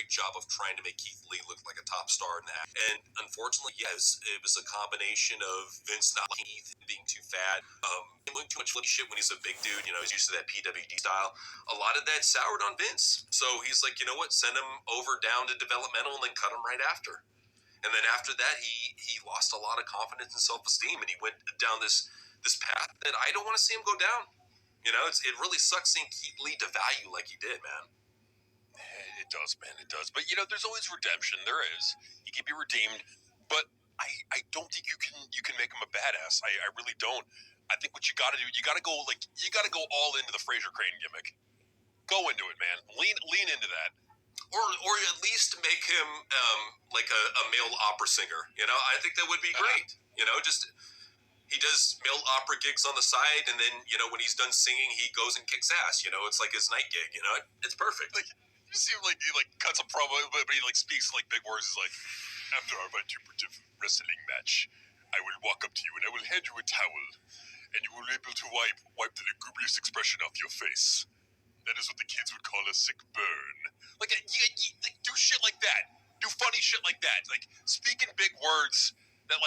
great job of trying to make Keith Lee look like a top star in that. And unfortunately, yes, it was a combination of Vince not liking Keith, being too fat, doing too much flippy shit when he's a big dude. He's used to that PWD style. A lot of that soured on Vince. So he's like, you know what? Send him over down to developmental and then cut him right after. And then after that, he lost a lot of confidence and self-esteem, and he went down this path that I don't want to see him go down. It really sucks seeing Keith Lee devalue like he did, man. It does, man. It does. But there's always redemption. There is. He can be redeemed, but I don't think you can make him a badass. I really don't. I think what you got to do, you got to go all into the Fraser Crane gimmick. Go into it, man. Lean into that. Or at least make him like a male opera singer. I think that would be great. He does male opera gigs on the side, and then when he's done singing, he goes and kicks ass. It's like his night gig. It's perfect. Like, you seem like he cuts a promo, but he speaks big words. He's like, after our vituperative wrestling match, I will walk up to you and I will hand you a towel, and you will be able to wipe the lugubrious expression off your face. That is what the kids would call a sick burn. Do shit like that. Do funny shit like that. Speak in big words that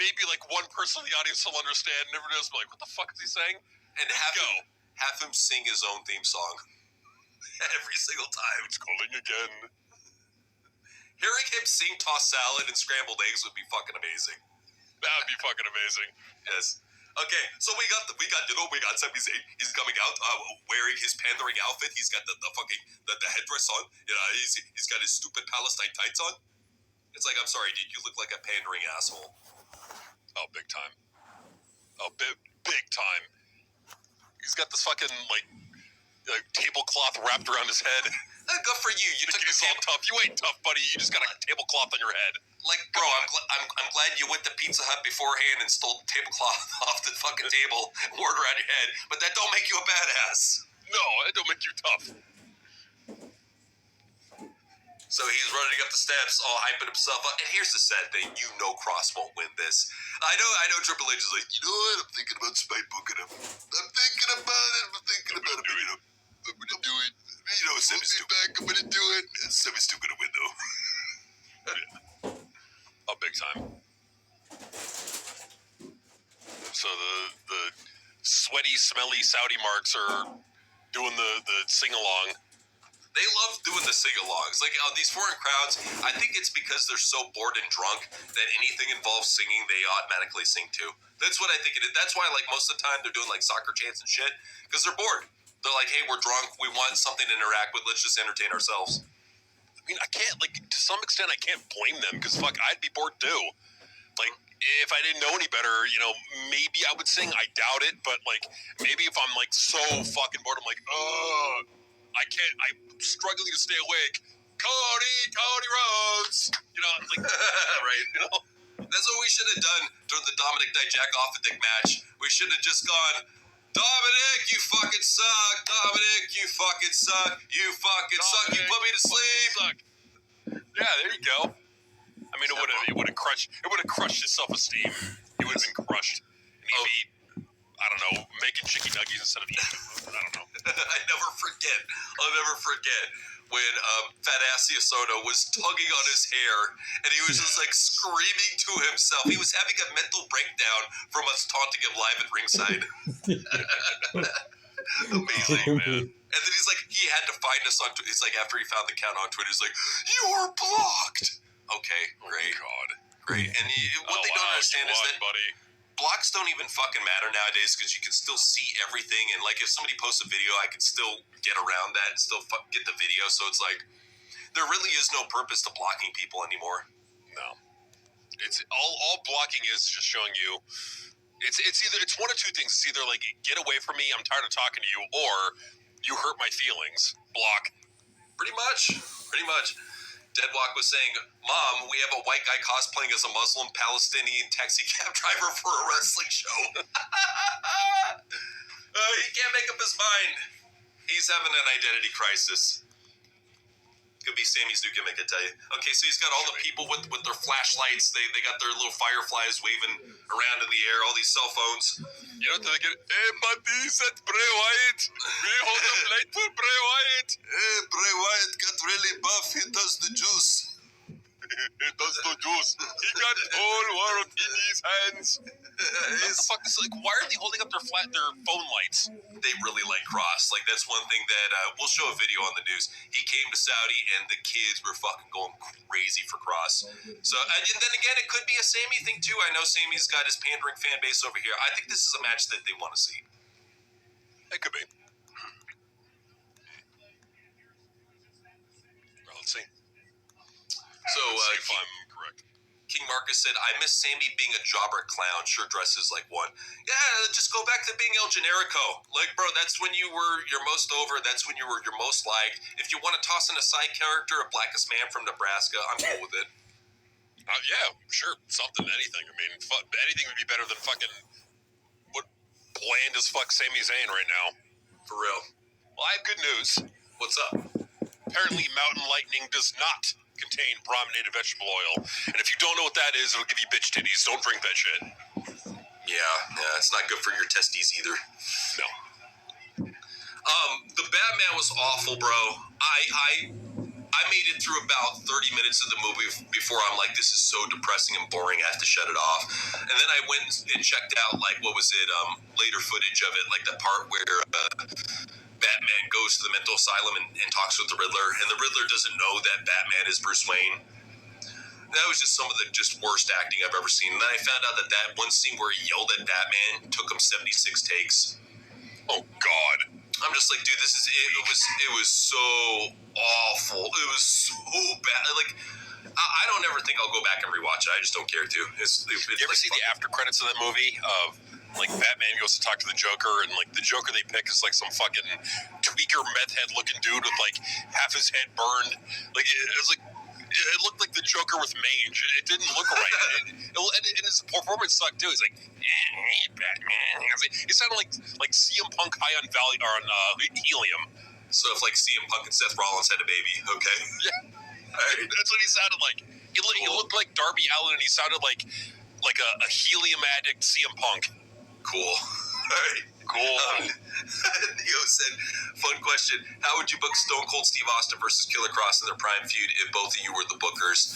maybe one person in the audience will understand, and everyone else will be like, what the fuck is he saying? And have him sing his own theme song every single time. It's calling again. Hearing him sing tossed salad and scrambled eggs would be fucking amazing. That would be fucking amazing. Yes. Okay, so we got Sami Zayn. He's coming out wearing his pandering outfit. He's got the headdress on. He's got his stupid Palestine tights on. It's like, I'm sorry, dude, you look like a pandering asshole. Oh, big time. Oh, big time. He's got this fucking tablecloth wrapped around his head. Good for you. You took he's all tough. You ain't tough, buddy. You just got a tablecloth on your head. Bro, I'm glad you went to Pizza Hut beforehand and stole the tablecloth off the fucking table and wore it around your head. But that don't make you a badass. No, it don't make you tough. So he's running up the steps, all hyping himself up. And here's the sad thing: Kross won't win this. I know. Triple H is like, you know what? I'm thinking about spite booking him. I'm thinking about it. I'm gonna do it. Sami's still back. I'm gonna do it. Sami's still gonna win though. Oh, big time. So the sweaty, smelly Saudi marks are doing the sing-along. They love doing the sing-alongs. These foreign crowds, I think it's because they're so bored and drunk that anything involves singing, they automatically sing too. That's what I think it is. That's why, most of the time, they're doing, soccer chants and shit, because they're bored. They're like, hey, we're drunk. We want something to interact with. Let's just entertain ourselves. I mean, I can't, to some extent, I can't blame them, because, I'd be bored too. If I didn't know any better, maybe I would sing. I doubt it, but, maybe if I'm, so fucking bored, I'm like, I can't, I'm struggling to stay awake. Cody Rhodes! Right. That's what we should have done during the Dominic Dijak-off-the-dick match. We should have just gone, Dominic, you fucking suck. Dominic, you fucking suck. You fucking suck. You put me to sleep. Suck. Yeah, there you go. I mean, it would have crushed his self-esteem. He would have been crushed. And he'd be, I don't know, making chicken nuggies instead of eating them. I don't know. I'll never forget when Fat Ass Soto was tugging on his hair, and he was just screaming to himself. He was having a mental breakdown from us taunting him live at ringside. Amazing, man. And then he had to find us on Twitter. It's after he found the count on Twitter, he's like, you are blocked. Okay, great. Oh, God. Great. And what they don't understand is that blocks don't even fucking matter nowadays, because you can still see everything. And if somebody posts a video, I can still get around that and still get the video. So it's there really is no purpose to blocking people anymore. No. It's all blocking is just showing you. It's one of two things. It's either get away from me, I'm tired of talking to you, or you hurt my feelings. Block. Pretty much. Deadwalk was saying, Mom, we have a white guy cosplaying as a Muslim Palestinian taxi cab driver for a wrestling show. He can't make up his mind. He's having an identity crisis. Could be Sammy's new gimmick, I tell you. Okay, so he's got all the people with their flashlights. They got their little fireflies waving around in the air, all these cell phones. You know, they get, hey, buddy, said Bray Wyatt. We hold the light for Bray Wyatt. Hey, Bray Wyatt got really buff. He does the juice. He does the juice. He got the whole world in his hands. What the fuck? This is like, why are they holding up their phone lights? They really like Kross. Like, that's one thing that we'll show a video on the news. He came to Saudi, and the kids were fucking going crazy for Kross. So, and then again, it could be a Sami thing too. I know Sami's got his pandering fan base over here. I think this is a match that they want to see. It could be. Well, let's see. So, if I'm correct. King Marcus said, I miss Sami being a jobber clown. Sure dresses like one. Yeah, just go back to being El Generico. Like, bro, that's when you were your most over. That's when you were your most liked. If you want to toss in a side character, a blackest man from Nebraska, I'm cool with it. Yeah, sure. Something, anything. I mean, anything would be better than fucking what bland as fuck Sami Zayn right now. For real. Well, I have good news. What's up? Apparently, Mountain Lightning does not contain brominated vegetable oil. And if you don't know what that is, it'll give you bitch titties. Don't drink that shit. Yeah, it's not good for your testes either. No. The Batman was awful, bro. I made it through about 30 minutes of the movie before I'm like, this is so depressing and boring, I have to shut it off. And then I went and checked out, like, what was it, later footage of it, like the part where Batman goes to the mental asylum and talks with the Riddler, and the Riddler doesn't know that Batman is Bruce Wayne. That was just some of the worst acting I've ever seen. And then I found out that one scene where he yelled at Batman took him 76 takes. Oh, God. I'm just like, dude, it was so awful. It was so bad. Like, I don't ever think I'll go back and rewatch it. I just don't care to. You ever see the after credits of that movie of, like, Batman goes to talk to the Joker, and, like, the Joker they pick is, like, some fucking tweaker meth head looking dude with, like, half his head burned. Like, it looked like the Joker with mange. It didn't look right. And his performance sucked too. He's like, Batman. It sounded like CM Punk high on helium. So if like CM Punk and Seth Rollins had a baby, okay? Yeah, that's what he sounded like. He looked like Darby Allin, and he sounded like a helium addict CM Punk. Cool. All right. Cool. Neo said, fun question. How would you book Stone Cold Steve Austin versus Killer Kross in their prime feud if both of you were the bookers?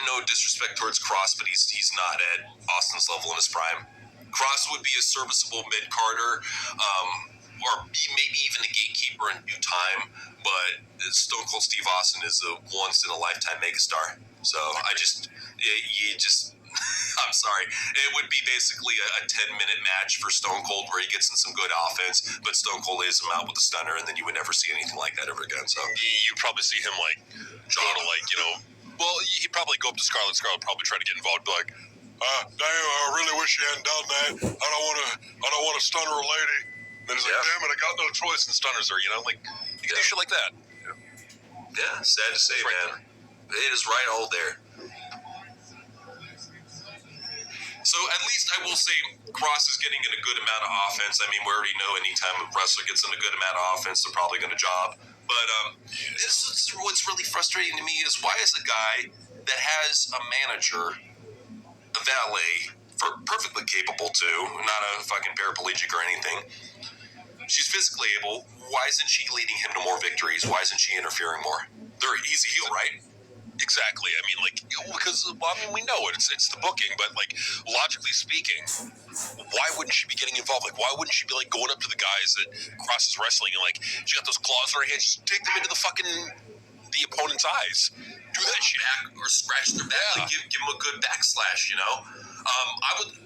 No disrespect towards Kross, but he's not at Austin's level in his prime. Kross would be a serviceable mid-carder, or maybe even a gatekeeper in due time, but Stone Cold Steve Austin is a once-in-a-lifetime megastar. So I'm sorry. It would be basically a 10-minute match for Stone Cold where he gets in some good offense, but Stone Cold lays him out with a stunner, and then you would never see anything like that ever again. So you'd probably see him he'd probably go up to Scarlett. Scarlett probably try to get involved, be like, damn, I really wish you hadn't done that. I don't want to stunner a lady. And then he's like, damn it, I got no choice in stunners her. You can do shit like that. Yeah, sad to say, man. It is right all there. So at least I will say Kross is getting in a good amount of offense. I mean, we already know anytime a wrestler gets in a good amount of offense, they're probably going to job. But what's really frustrating to me is why is a guy that has a manager, a valet, perfectly capable too, not a fucking paraplegic or anything, she's physically able, why isn't she leading him to more victories? Why isn't she interfering more? They're an easy heel, right? Exactly. I mean, because we know it. It's the booking, but logically speaking, why wouldn't she be getting involved? Why wouldn't she be going up to the guys that Kross is wrestling and she got those claws in her hands, just dig them into the opponent's eyes. Do that shit. Back or scratch their back. Yeah. Give them a good backslash, you know?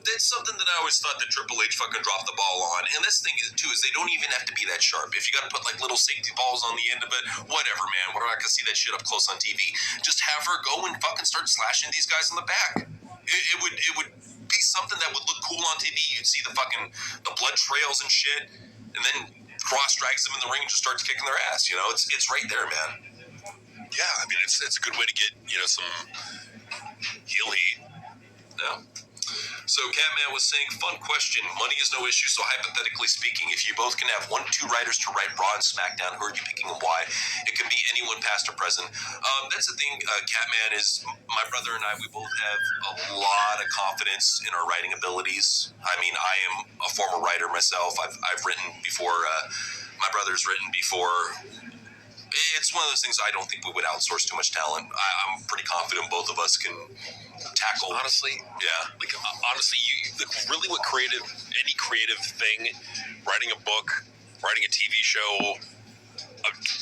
That's something that I always thought that Triple H fucking dropped the ball on. And this thing is they don't even have to be that sharp. If you got to put little safety balls on the end of it, whatever, man. We're not going to see that shit up close on TV. Just have her go and fucking start slashing these guys in the back. It would be something that would look cool on TV. You'd see the blood trails and shit. And then Kross drags them in the ring and just starts kicking their ass. You know, it's right there, man. Yeah, I mean, it's a good way to get, some heel heat. Yeah. So Catman was saying, fun question. Money is no issue, so hypothetically speaking, if you both can have 1 to 2 writers to write Raw and SmackDown, who are you picking and why? It can be anyone past or present. That's the thing, Catman, is my brother and I, we both have a lot of confidence in our writing abilities. I mean, I am a former writer myself. I've written before. My brother's written before. It's one of those things I don't think we would outsource too much talent. I'm pretty confident both of us can tackle. Honestly, yeah. Like honestly, really what any creative thing, writing a book, writing a TV show,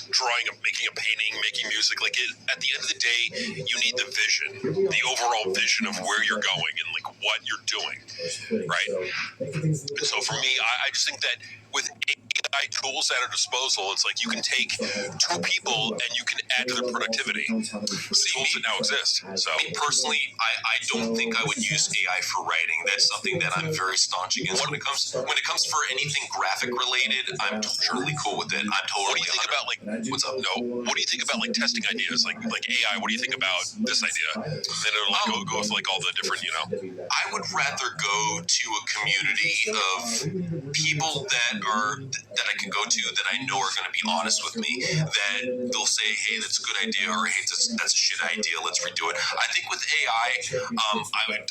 drawing, making a painting, making music, like at the end of the day, you need the vision, the overall vision of where you're going and like what you're doing, right? And so for me, I just think that with AI tools at our disposal, it's like you can take 2 people and you can add to their productivity. Tools that now exist. So me personally, I don't think I would use AI for writing. That's something that I'm very staunch against. When it comes for anything graphic related, I'm totally cool with it. I'm totally. What do you think about like what's up? No. What do you think about like testing ideas like AI? What do you think about this idea? And then it'll like go with like all the different, you know. I would rather go to a community of people that I can go to that I know are going to be honest with me. That they'll say, "Hey, that's a good idea," or "Hey, that's a shit idea. Let's redo it." I think with AI,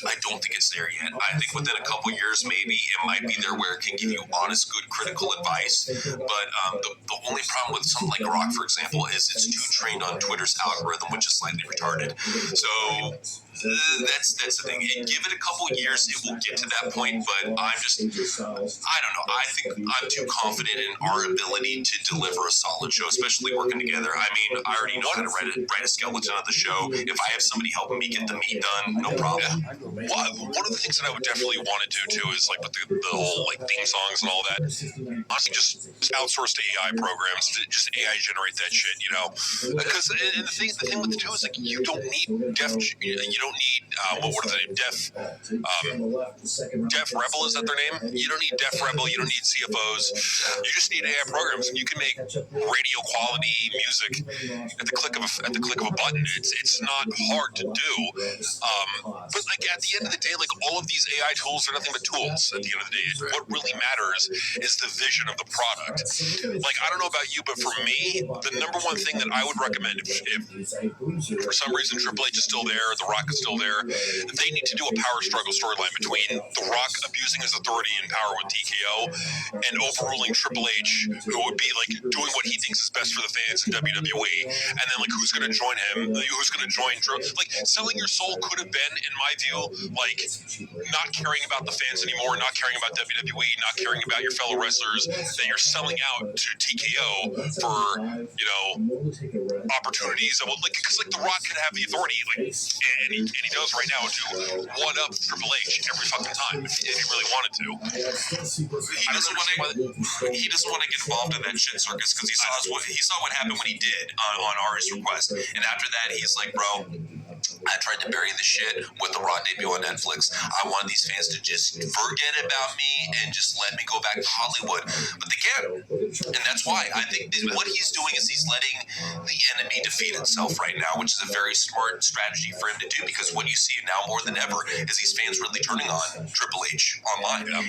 I don't think it's there yet. I think within a couple years, maybe it might be there where it can give you honest, good, critical advice. But the only problem with something like Grok, for example, is it's too trained on Twitter's algorithm, which is slightly retarded. So that's the thing. Give it a couple years, it will get to that point. But I don't know. I think I'm too confident in our ability to deliver a solid show, especially working together. I mean, I already know how to write a skeleton of the show. If I have somebody helping me get the meat done, no problem. Yeah. Well, one of the things that I would definitely want to do too is like with the whole like theme songs and all that. Honestly, just outsource to AI programs. Just AI generate that shit, you know. Because and the thing with it too is like you don't need what are they? Def Rebel, is that their name? You don't need Def Rebel. You don't need CFOs. You just need AI programs, and you can make radio quality music at the click of a button. It's not hard to do. But like at the end of the day, like all of these AI tools are nothing but tools. At the end of the day, what really matters is the vision of the product. Like I don't know about you, but for me, the number one thing that I would recommend if for some reason Triple H is still there, The Rock is still there, they need to do a power struggle storyline between The Rock abusing his authority and power with TKO and overruling Triple H, who would be like doing what he thinks is best for the fans in WWE, and then like who's going to join him, who's going to join like selling your soul could have been, in my view, like not caring about the fans anymore, not caring about WWE, not caring about your fellow wrestlers, that you're selling out to TKO for, you know, opportunities that will, like, because like The Rock could have the authority, like, and he does right now to one up Triple H every fucking time if he really wanted to. He doesn't want to get involved in that shit circus because he saw what happened when he did on Ari's request, and after that he's like, bro, I tried to bury the shit with the Raw debut on Netflix. I wanted these fans to just forget about me and just let me go back to Hollywood. But they can't. And that's why I think what he's doing is he's letting the enemy defeat itself right now, which is a very smart strategy for him to do, because what you see now more than ever is these fans really turning on Triple H online. And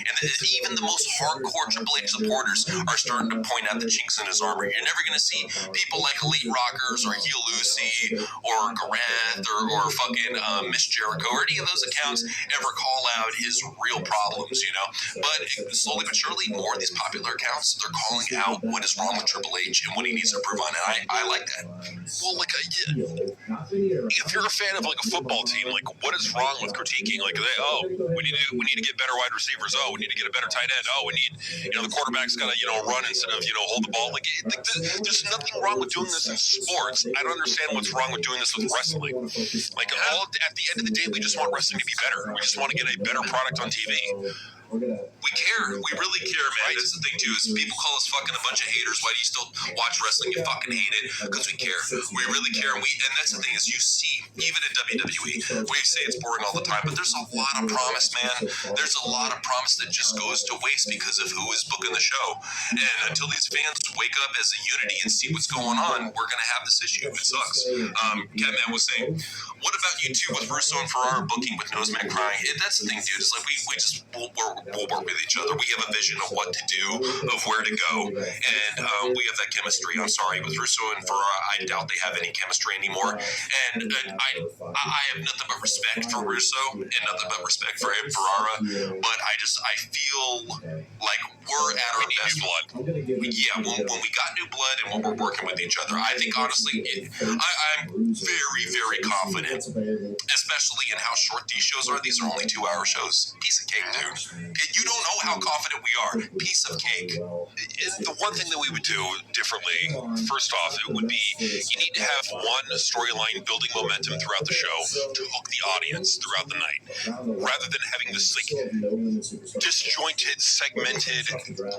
even the most hardcore Triple H supporters are starting to point out the chinks in his armor. You're never going to see people like Elite Rockers or Heel Lucy or Gareth or fucking Miss Jericho or any of those accounts ever call out his real problems, you know. But slowly but surely, more of these popular accounts, they're calling out what is wrong with Triple H and what he needs to improve on. And I like that. Well, like, if you're a fan of like a football team, like, what is wrong with critiquing? Like, we need to get better wide receivers. Oh, we need to get a better tight end. Oh, we need, the quarterback's got to, run instead of, hold the ball. Like, there's nothing wrong with doing this in sports. I don't understand what's wrong with doing this with wrestling. Like, at the end of the day, we just want wrestling to be better. We just want to get a better product on TV. We care. We really care, man. That's the thing, too, is people call us fucking a bunch of haters. Why do you still watch wrestling? You fucking hate it. Because we care. We really care. And that's the thing, is you see, even in WWE, we say it's boring all the time, but there's a lot of promise, man. There's a lot of promise that just goes to waste because of who is booking the show. And until these fans wake up as a unity and see what's going on, we're going to have this issue. It sucks. Catman was saying, what about you two with Russo and Ferrara booking with Noseman crying? That's the thing, dude. It's like we'll work with each other. We have a vision of what to do, of where to go, and we have that chemistry. I'm sorry, with Russo and Ferrara, I doubt they have any chemistry anymore. And I have nothing but respect for Russo and nothing but respect for Ferrara. But I feel like we're at our best. New blood. Yeah, when we got new blood and when we're working with each other, I think honestly, I'm very, very confident, especially in how short these shows are. These are only 2-hour shows. Piece of cake, dude. You don't know how confident we are. Piece of cake. The one thing that we would do differently, first off, it would be you need to have one storyline building momentum throughout the show to hook the audience throughout the night, rather than having this like disjointed, segmented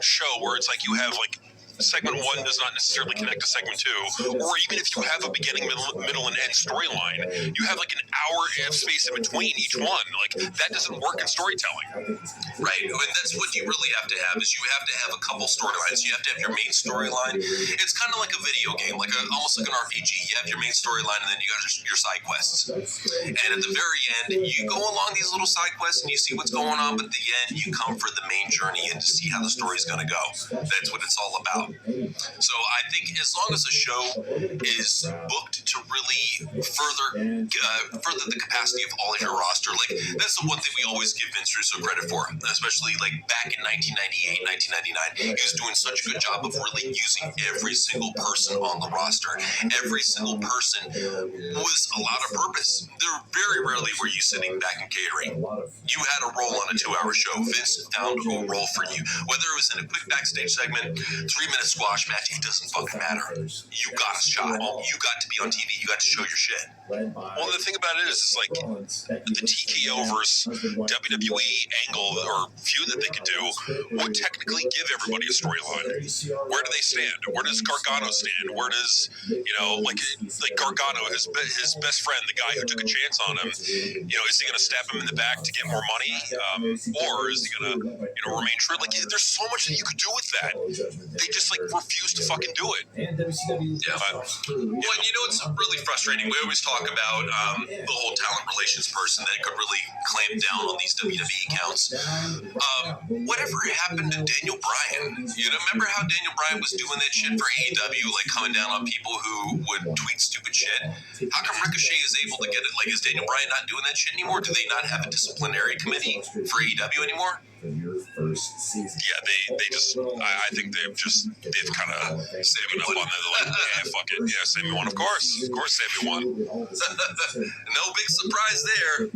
show where it's like you have like segment 1 does not necessarily connect to segment 2, or even if you have a beginning, middle, and end storyline, you have like an hour space in between each one. Like that doesn't work in storytelling. Right, and that's what you really have to have, is you have to have a couple storylines. You have to have your main storyline. It's kind of like a video game, almost like an RPG. You have your main storyline, and then you got your side quests. And at the very end, you go along these little side quests, and you see what's going on, but at the end, you come for the main journey and to see how the story's going to go. That's what it's all about. So I think as long as a show is booked to really further the capacity of all of your roster, like that's the one thing we always give Vince Russo credit for, especially like back in 1998, 1999. He was doing such a good job of really using every single person on the roster. Every single person was a lot of purpose. There very rarely were you sitting back and catering. You had a role on a 2-hour show. Vince found a role for you, whether it was in a quick backstage segment, 3-minute squash match, it doesn't fucking matter. You got a shot. You got to be on TV. You got to show your shit. Well, the thing about it is like the TKO versus WWE angle or feud that they could do would technically give everybody a storyline. Where do they stand? Where does Gargano stand? Where does, like Gargano, his best friend, the guy who took a chance on him, is he going to stab him in the back to get more money? Or is he going to, remain true? Like, there's so much that you could do with that. They just refuse to fucking do it. Yeah. Well, it's really frustrating. We always talk about the whole talent relations person that could really clamp down on these WWE accounts. Whatever happened to Daniel Bryan? Remember how Daniel Bryan was doing that shit for AEW, like coming down on people who would tweet stupid shit? How come Ricochet is able to get it? Like, is Daniel Bryan not doing that shit anymore? Do they not have a disciplinary committee for AEW anymore? Yeah, they just, I think they've kind of saving up on that. They're like, yeah, fuck it. Yeah, Sami won, of course. Of course, Sami won. No big surprise there.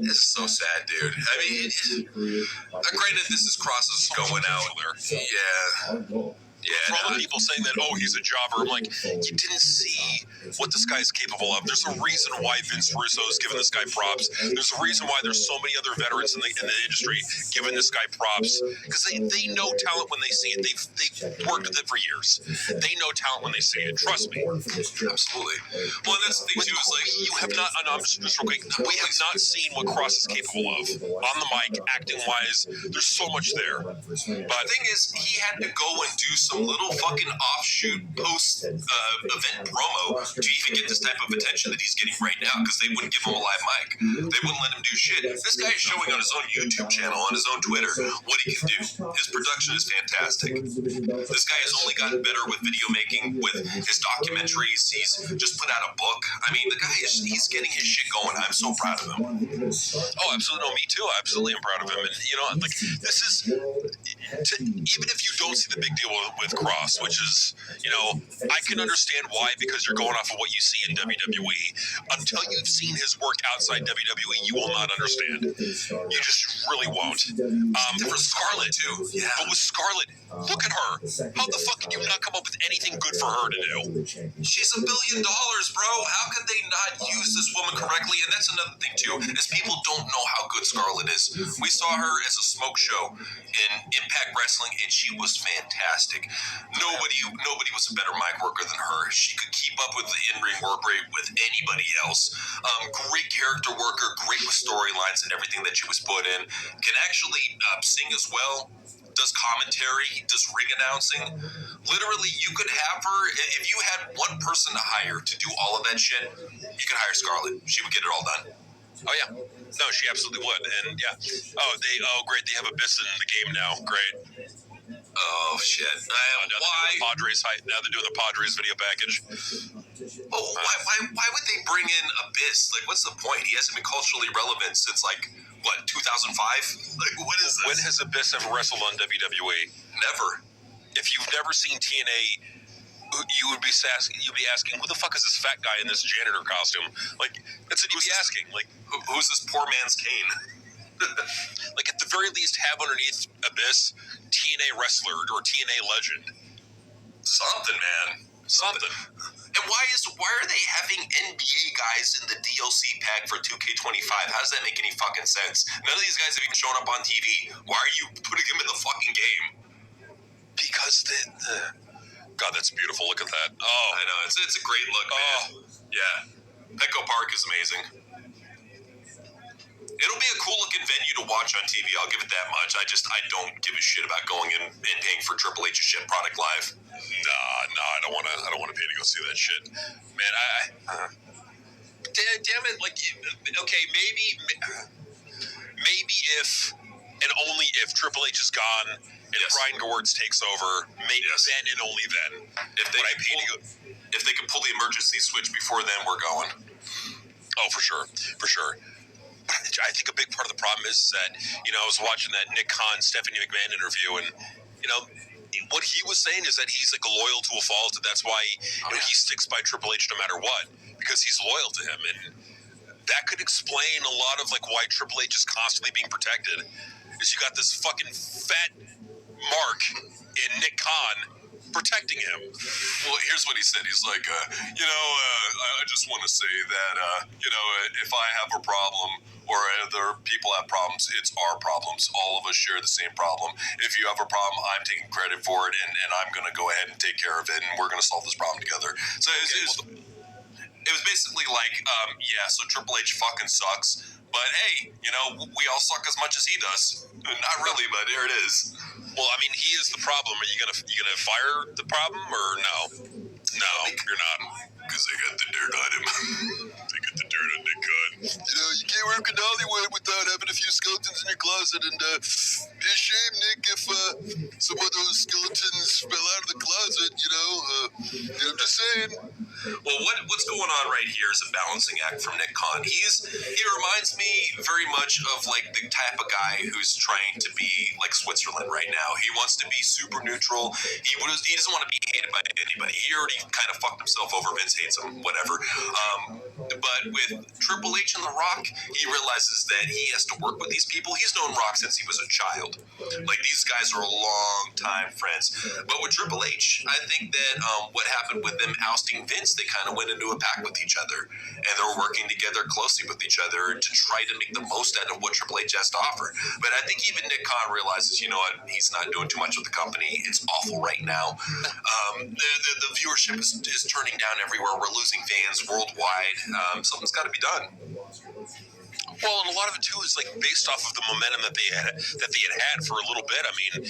It's so sad, dude. I mean, granted, this is Kross going out. Yeah. Yeah, for all the people saying that, he's a jobber, I'm like, you didn't see what this guy's capable of. There's a reason why Vince Russo is giving this guy props. There's a reason why there's so many other veterans in the industry giving this guy props, because they know talent when they see it. They've worked with it for years. They know talent when they see it. Trust me. Absolutely. Well, and that's the thing too, is like you have not. I'm just real quick. We have not seen what Kross is capable of on the mic, acting wise. There's so much there. But the thing is, he had to go and do some little fucking offshoot post event promo to even get this type of attention that he's getting right now, because they wouldn't give him a live mic. They wouldn't let him do shit. This guy is showing on his own YouTube channel, on his own Twitter, what he can do. His production is fantastic. This guy has only gotten better with video making, with his documentaries. He's just put out a book. I mean, the guy he's getting his shit going. I'm so proud of him. Oh, absolutely. No, me too. Absolutely, I'm proud of him. And, like, this is, even if you don't see the big deal with with Kross, which is, I can understand why, because you're going off of what you see in WWE. Until you've seen his work outside WWE, you will not understand. You just really won't. For Scarlett, too. Yeah. But with Scarlett, look at her. How the fuck could you not come up with anything good for her to do? She's $1 billion, bro. How could they not use this woman correctly? And that's another thing, too, is people don't know how good Scarlett is. We saw her as a smoke show in Impact Wrestling, and she was fantastic. Nobody was a better mic worker than her. She could keep up with the in-ring work rate with anybody else. Great character worker, great with storylines and everything that she was put in. Can actually sing as well. Does commentary, does ring announcing. Literally, you could have her, if you had one person to hire to do all of that shit, you could hire Scarlett. She would get it all done. Oh, yeah. No, she absolutely would. And, yeah. Great. They have Abyss in the game now. Great. Oh, shit. Why? Now they're doing the Padres video package. Oh, why would they bring in Abyss? Like, what's the point? He hasn't been culturally relevant since, 2005? Like, what is this? When has Abyss ever wrestled on WWE? Never. If you've never seen TNA, you would be asking, who the fuck is this fat guy in this janitor costume? Like, that's what you'd be asking. Like, who's this poor man's Kane? Like, at the very least, have underneath Abyss TNA wrestler or TNA legend. Something, man. Something. And why are they having NBA guys in the DLC pack for 2K25? How does that make any fucking sense? None of these guys have even shown up on TV. Why are you putting them in the fucking game? Because God, that's beautiful. Look at that. Oh, I know. It's a great look, man. Yeah. Petco Park is amazing. It'll be a cool looking venue to watch on TV. I'll give it that much. I don't give a shit about going in and paying for Triple H's shit product live. Nah, I don't want to pay to go see that shit, man. Damn it! Like, okay, maybe if and only if Triple H is gone and Brian Gewirtz takes over, maybe then and only then. If they can pull the emergency switch before then, we're going. Oh, for sure. I think a big part of the problem is that, I was watching that Nick Khan, Stephanie McMahon interview, and, what he was saying is that he's loyal to a fault, and that's why he sticks by Triple H no matter what, because he's loyal to him. And that could explain a lot of why Triple H is constantly being protected. Is you got this fucking fat mark in Nick Khan protecting him. Well, here's what he said. He's like, I just want to say that, if I have a problem or other people have problems, it's our problems. All of us share the same problem. If you have a problem, I'm taking credit for it, and I'm going to go ahead and take care of it, and we're going to solve this problem together. So it was basically so Triple H fucking sucks, but hey, we all suck as much as he does. Not really, but here it is. Well, I mean, he is the problem. Are you gonna fire the problem or no? No, you're not. Because they got the dirt on him. They got the dirt on Nick Khan. You can't work in Hollywood without having a few skeletons in your closet. And be a shame, Nick, if some of those skeletons fell out of the closet. I'm just saying. Well, what's going on right here is a balancing act from Nick Khan. He reminds me very much of the type of guy who's trying to be like Switzerland right now. He wants to be super neutral. He doesn't want to be hated by anybody. He already kind of fucked himself over. Vince hates him, whatever. But with Triple H and The Rock, he realizes that he has to work with these people. He's known Rock since he was a child. These guys are long time friends. But with Triple H, I think that what happened with them ousting Vince, they kind of went into a pact with each other, and they're working together closely with each other to try to make the most out of what Triple H has to offer. But I think even Nick Khan realizes, he's not doing too much with the company. It's awful right now. The viewership is turning down everywhere. We're losing fans worldwide. Something's got to be done. Well, and a lot of it too is based off of the momentum that they had for a little bit. I mean,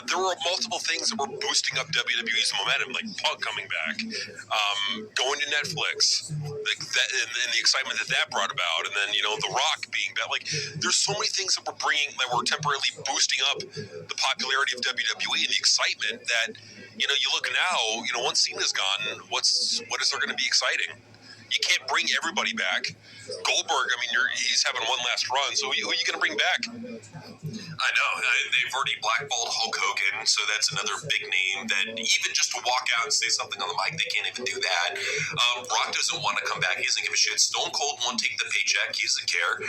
there were multiple things that were boosting up WWE's momentum, like Punk coming back, going to Netflix, that, and the excitement that brought about, and then The Rock being back. There's so many things that were temporarily boosting up the popularity of WWE and the excitement that you look now. Once Cena's gone, what is there going to be exciting? You you can't bring everybody back. Goldberg, I mean, he's having one last run, so who are you going to bring back? I know. They've already blackballed Hulk Hogan, so that's another big name that even just to walk out and say something on the mic, they can't even do that. Brock doesn't want to come back. He doesn't give a shit. Stone Cold won't take the paycheck. He doesn't care.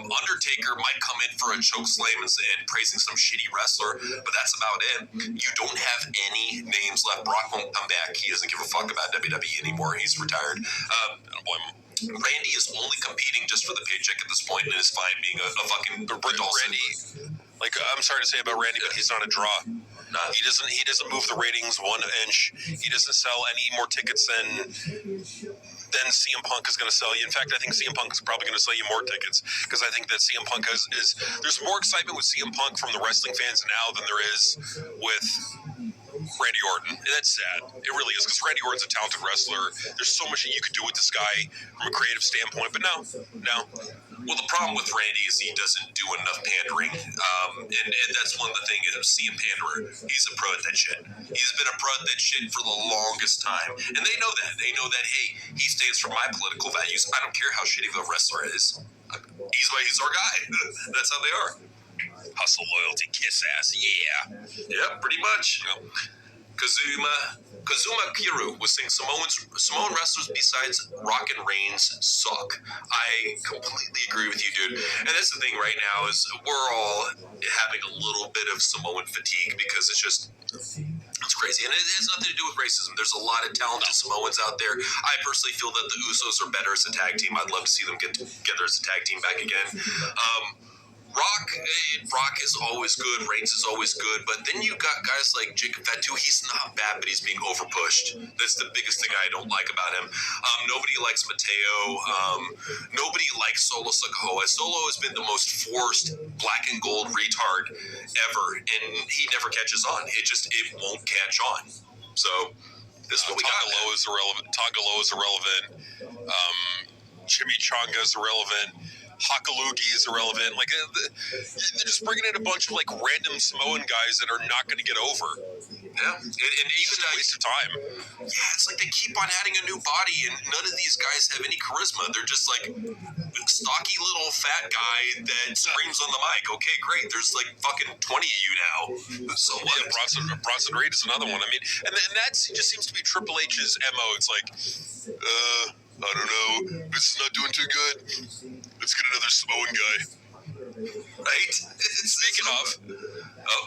Undertaker might come in for a choke slam and praising some shitty wrestler, but that's about it. You don't have any names left. Brock won't come back. He doesn't give a fuck about WWE anymore. He's retired. I don't blame him. Randy is only competing just for the paycheck at this point, and is fine being a fucking Randy. Like, I'm sorry to say about Randy, but he's not a draw. No. He doesn't move the ratings 1 inch. He doesn't sell any more tickets than CM Punk is going to sell you. In fact, I think CM Punk is probably going to sell you more tickets, because I think that CM Punk there's more excitement with CM Punk from the wrestling fans now than there is with Randy Orton. And that's sad. It really is, because Randy Orton's a talented wrestler. There's so much that you could do with this guy from a creative standpoint, but no. Well, the problem with Randy is he doesn't do enough pandering, and that's one of the things of seeing panderer. He's a pro at that shit. He's been a pro at that shit for the longest time, and they know that. They know that, hey, he stands for my political values. I don't care how shitty of a wrestler is. He's our guy. That's how they are. Hustle, loyalty, kiss ass, yeah. Yep, pretty much. Kazuma Kiru was saying Samoan wrestlers besides Rock and Reigns suck. I completely agree with you, dude. And that's the thing right now is we're all having a little bit of Samoan fatigue because it's crazy. And it has nothing to do with racism. There's a lot of talented Samoans out there. I personally feel that the Usos are better as a tag team. I'd love to see them get together as a tag team back again. Brock is always good. Reigns is always good. But then you got guys like Jacob Fatu. He's not bad, but he's being overpushed. That's the biggest thing I don't like about him. Nobody likes Mateo. Nobody likes Solo Sikoa. Solo has been the most forced black and gold retard ever, and he never catches on. It won't catch on. So this is what we got. Tongalo is irrelevant. Chimichanga is irrelevant. Hakalugi is irrelevant. Like, they're just bringing in a bunch of, like, random Samoan guys that are not going to get over. Yeah, and even a waste of time. Yeah, it's like they keep on adding a new body, and none of these guys have any charisma. They're just like stocky little fat guy that screams on the mic. Okay, great. There's like fucking 20 of you now. So what? Yeah, Bronson Reed is another one. I mean, and that just seems to be Triple H's MO. It's like, I don't know. This is not doing too good. Let's get another Samoan guy. Right? Speaking of,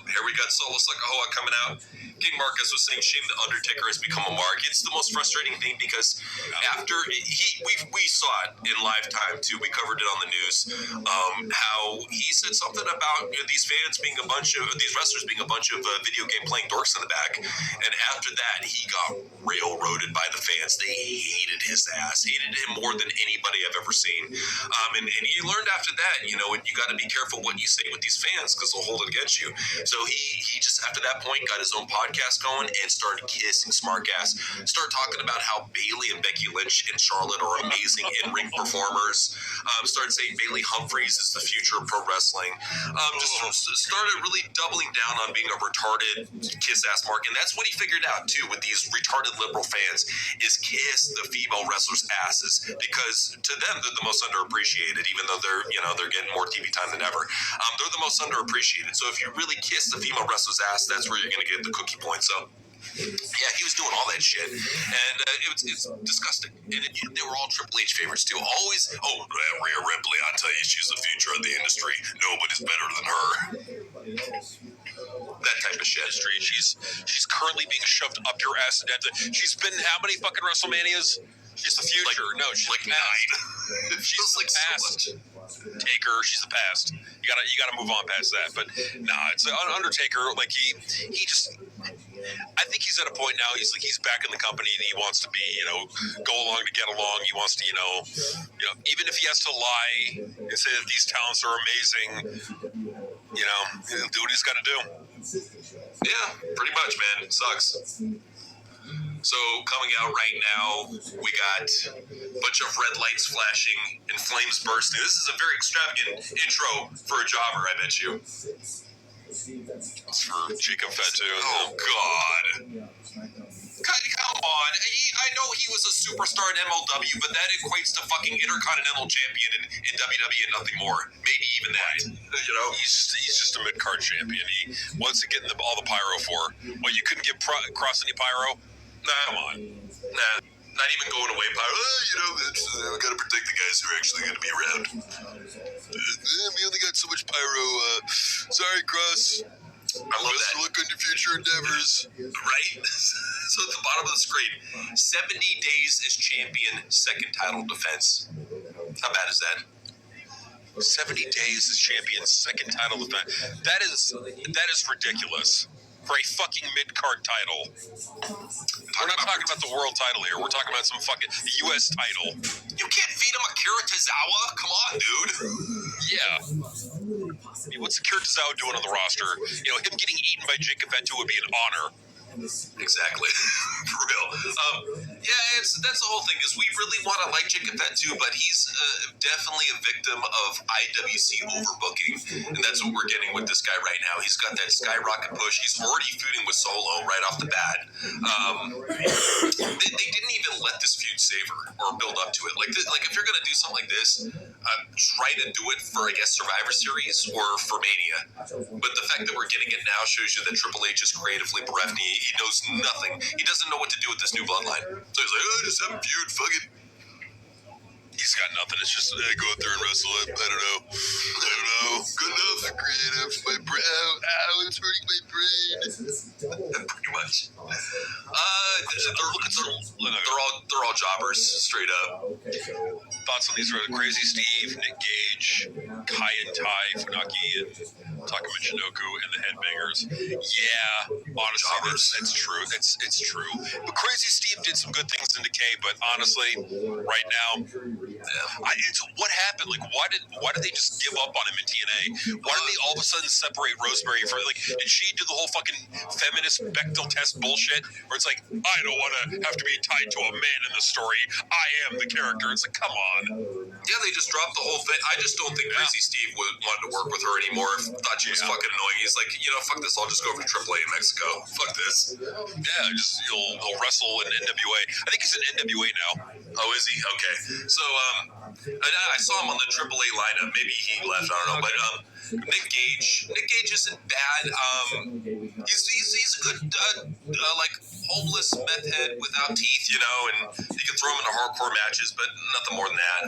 here we got Solo Sikoa coming out. King Marcus was saying, shame the Undertaker has become a mark. It's the most frustrating thing because after we saw it in live time too. We covered it on the news. How he said something about these fans being these wrestlers being a bunch of video game playing dorks in the back. And after that, he got railroaded by the fans. They hated his ass, hated him more than anybody I've ever seen. And you learned after that, you got to be careful what you say with these fans because they'll hold it against you. So he just after that point got his own podcast going and started kissing Smarkass. Started talking about how Bayley and Becky Lynch and Charlotte are amazing in-ring performers. Started saying Bayley Humphries is the future of pro wrestling. Just started really doubling down on being a retarded kiss-ass mark, and that's what he figured out too with these retarded liberal fans is kiss the female wrestlers' asses because to them they're the most underappreciated, even though they're getting more TV time than ever. They're the most underappreciated. So if you really kiss the female wrestler's ass, that's where you're going to get the cookie points. So yeah, he was doing all that shit, and it's disgusting. And they were all Triple H favorites too. Always, Rhea Ripley, I tell you, she's the future of the industry. Nobody's better than her. That type of shit. She's currently being shoved up your ass. She's been how many fucking WrestleManias? She's the future. She's like 9. She's like past. So Take her. She's the past. You gotta move on past that. But it's Undertaker. Like he just. I think he's at a point now. He's back in the company and he wants to be, go along to get along. He wants to, even if he has to lie and say that these talents are amazing, he'll do what he's got to do. Yeah, pretty much, man. It sucks. So coming out right now, we got a bunch of red lights flashing and flames bursting. This is a very extravagant intro for a jobber, I bet you. It's for Jacob Fatu. Oh, God. Come on. I know he was a superstar in MLW, but that equates to fucking Intercontinental Champion in WWE and nothing more. Maybe even that. You know, he's just a mid-card champion. He wants to get all the pyro for. Well, you couldn't give Kross any pyro? Nah, come on. Nah, not even going away pyro. You know, we gotta protect the guys who are actually gonna be around. We only got so much pyro. Sorry, Kross. I love Best that. of luck on your future endeavors. Right? So at the bottom of the screen, 70 days as champion, second title defense. How bad is that? 70 days as champion, second title defense. That is ridiculous. For a fucking mid-card title. We're not talking about the world title here. We're talking about some fucking U.S. title. You can't feed him Akira Tozawa? Come on, dude. Yeah. I mean, what's Akira Tozawa doing on the roster? You know, him getting eaten by Jacob Fatu would be an honor. Exactly. For real. Yeah, that's the whole thing is we really want to like Jacob Fatu, but he's definitely a victim of IWC overbooking, and that's what we're getting with this guy right now. He's got that skyrocket push. He's already feuding with Solo right off the bat. They didn't even let this feud savor or build up to it. Like if you're gonna do something like this, try to do it for, I guess, Survivor Series or for Mania. But the fact that we're getting it now shows you that Triple H is creatively bereft. He knows nothing. He doesn't know what to do with this new bloodline. So he's like, oh, just have a feud, fuck it. He's got nothing. It's just, go out there and wrestle it. I don't know. Good enough. Creative. My brain. Ow, it's hurting my brain. Pretty much. They're all jobbers, straight up. Thoughts on these? Crazy Steve, Nick Gage, Kai and Tai, Funaki, and Taka Michinoku, and the Headbangers. Yeah, honestly, that's true. It's true. But Crazy Steve did some good things in Decay, but honestly, right now, it's what happened. Like, why did they just give up on him in TNA? Why did they all of a sudden separate Rosemary for did she do the whole fucking feminist Bechdel test bullshit? Where it's like, I don't want to have to be tied to a man in the story. I am the character. It's like, come on. Yeah, they just dropped the whole thing. I just don't think Crazy Steve wanted to work with her anymore. Thought she was fucking annoying. He's like, fuck this. I'll just go over to AAA in Mexico. Fuck this. Yeah, he'll wrestle in NWA. I think he's in NWA now. Oh, is he? Okay. So, I saw him on the AAA lineup. Maybe he left. I don't know. But Nick Gage isn't bad. He's a good homeless meth head without teeth, and you can throw him into hardcore matches, but nothing more than that.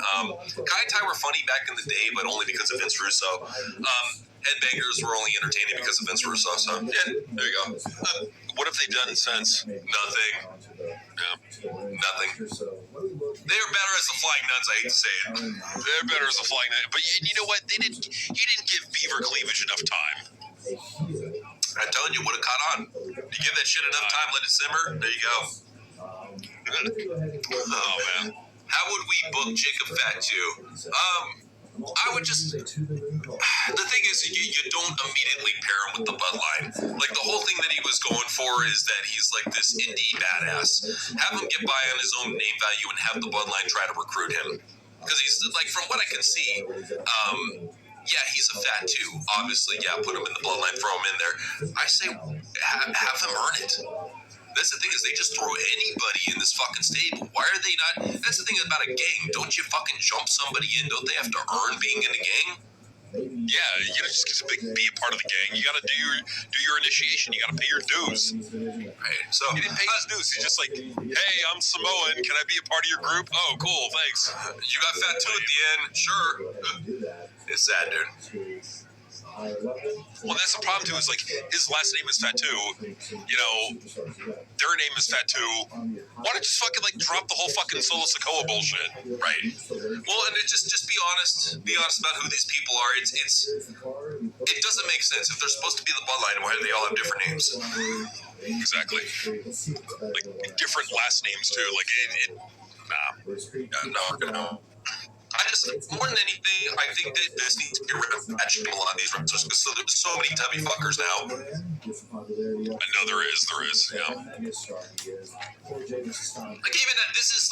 Kai and Tai were funny back in the day, but only because of Vince Russo. Headbangers were only entertaining because of Vince Russo. So yeah, there you go. What have they done since? Nothing. Yeah. Nothing. They are better as the Flying Nuns. I hate to say it. They're better as the Flying Nuns, but you know what? He didn't give Beaver Cleavage enough time. I'm telling you, would have caught on. You give that shit enough time, let it simmer. There you go. Oh man. How would we book Jacob Fatu? I would just. The thing is, you don't immediately pair him with the bloodline. Like, the whole thing that he was going for is that he's like this indie badass. Have him get by on his own name value and have the bloodline try to recruit him. Because he's, like, from what I can see, yeah, he's a fat too. Obviously, yeah, put him in the bloodline, throw him in there. I say, have him earn it. That's the thing is they just throw anybody in this fucking stable. Why are they not? That's the thing about a gang. Don't you fucking jump somebody in? Don't they have to earn being in a gang? Yeah, you just get to be a part of the gang. You got to do your initiation. You got to pay your dues. Right. So he didn't pay his dues. He's just like, hey, I'm Samoan. Can I be a part of your group? Oh, cool. Thanks. You got Fat Two at the end. Sure. It's sad, dude. Well, that's the problem too. Is like his last name is Fatu. Their name is Fatu. Why don't you just fucking drop the whole fucking Solo Sikoa bullshit? Right. Well, and just be honest. Be honest about who these people are. It doesn't make sense if they're supposed to be the bloodline. Why do they all have different names? Exactly. Like different last names too. No. I just, more than anything, I think that this needs to get rid of matching a lot of these wrestlers because there's so many tubby fuckers now. I know there is, yeah. Like even that, this is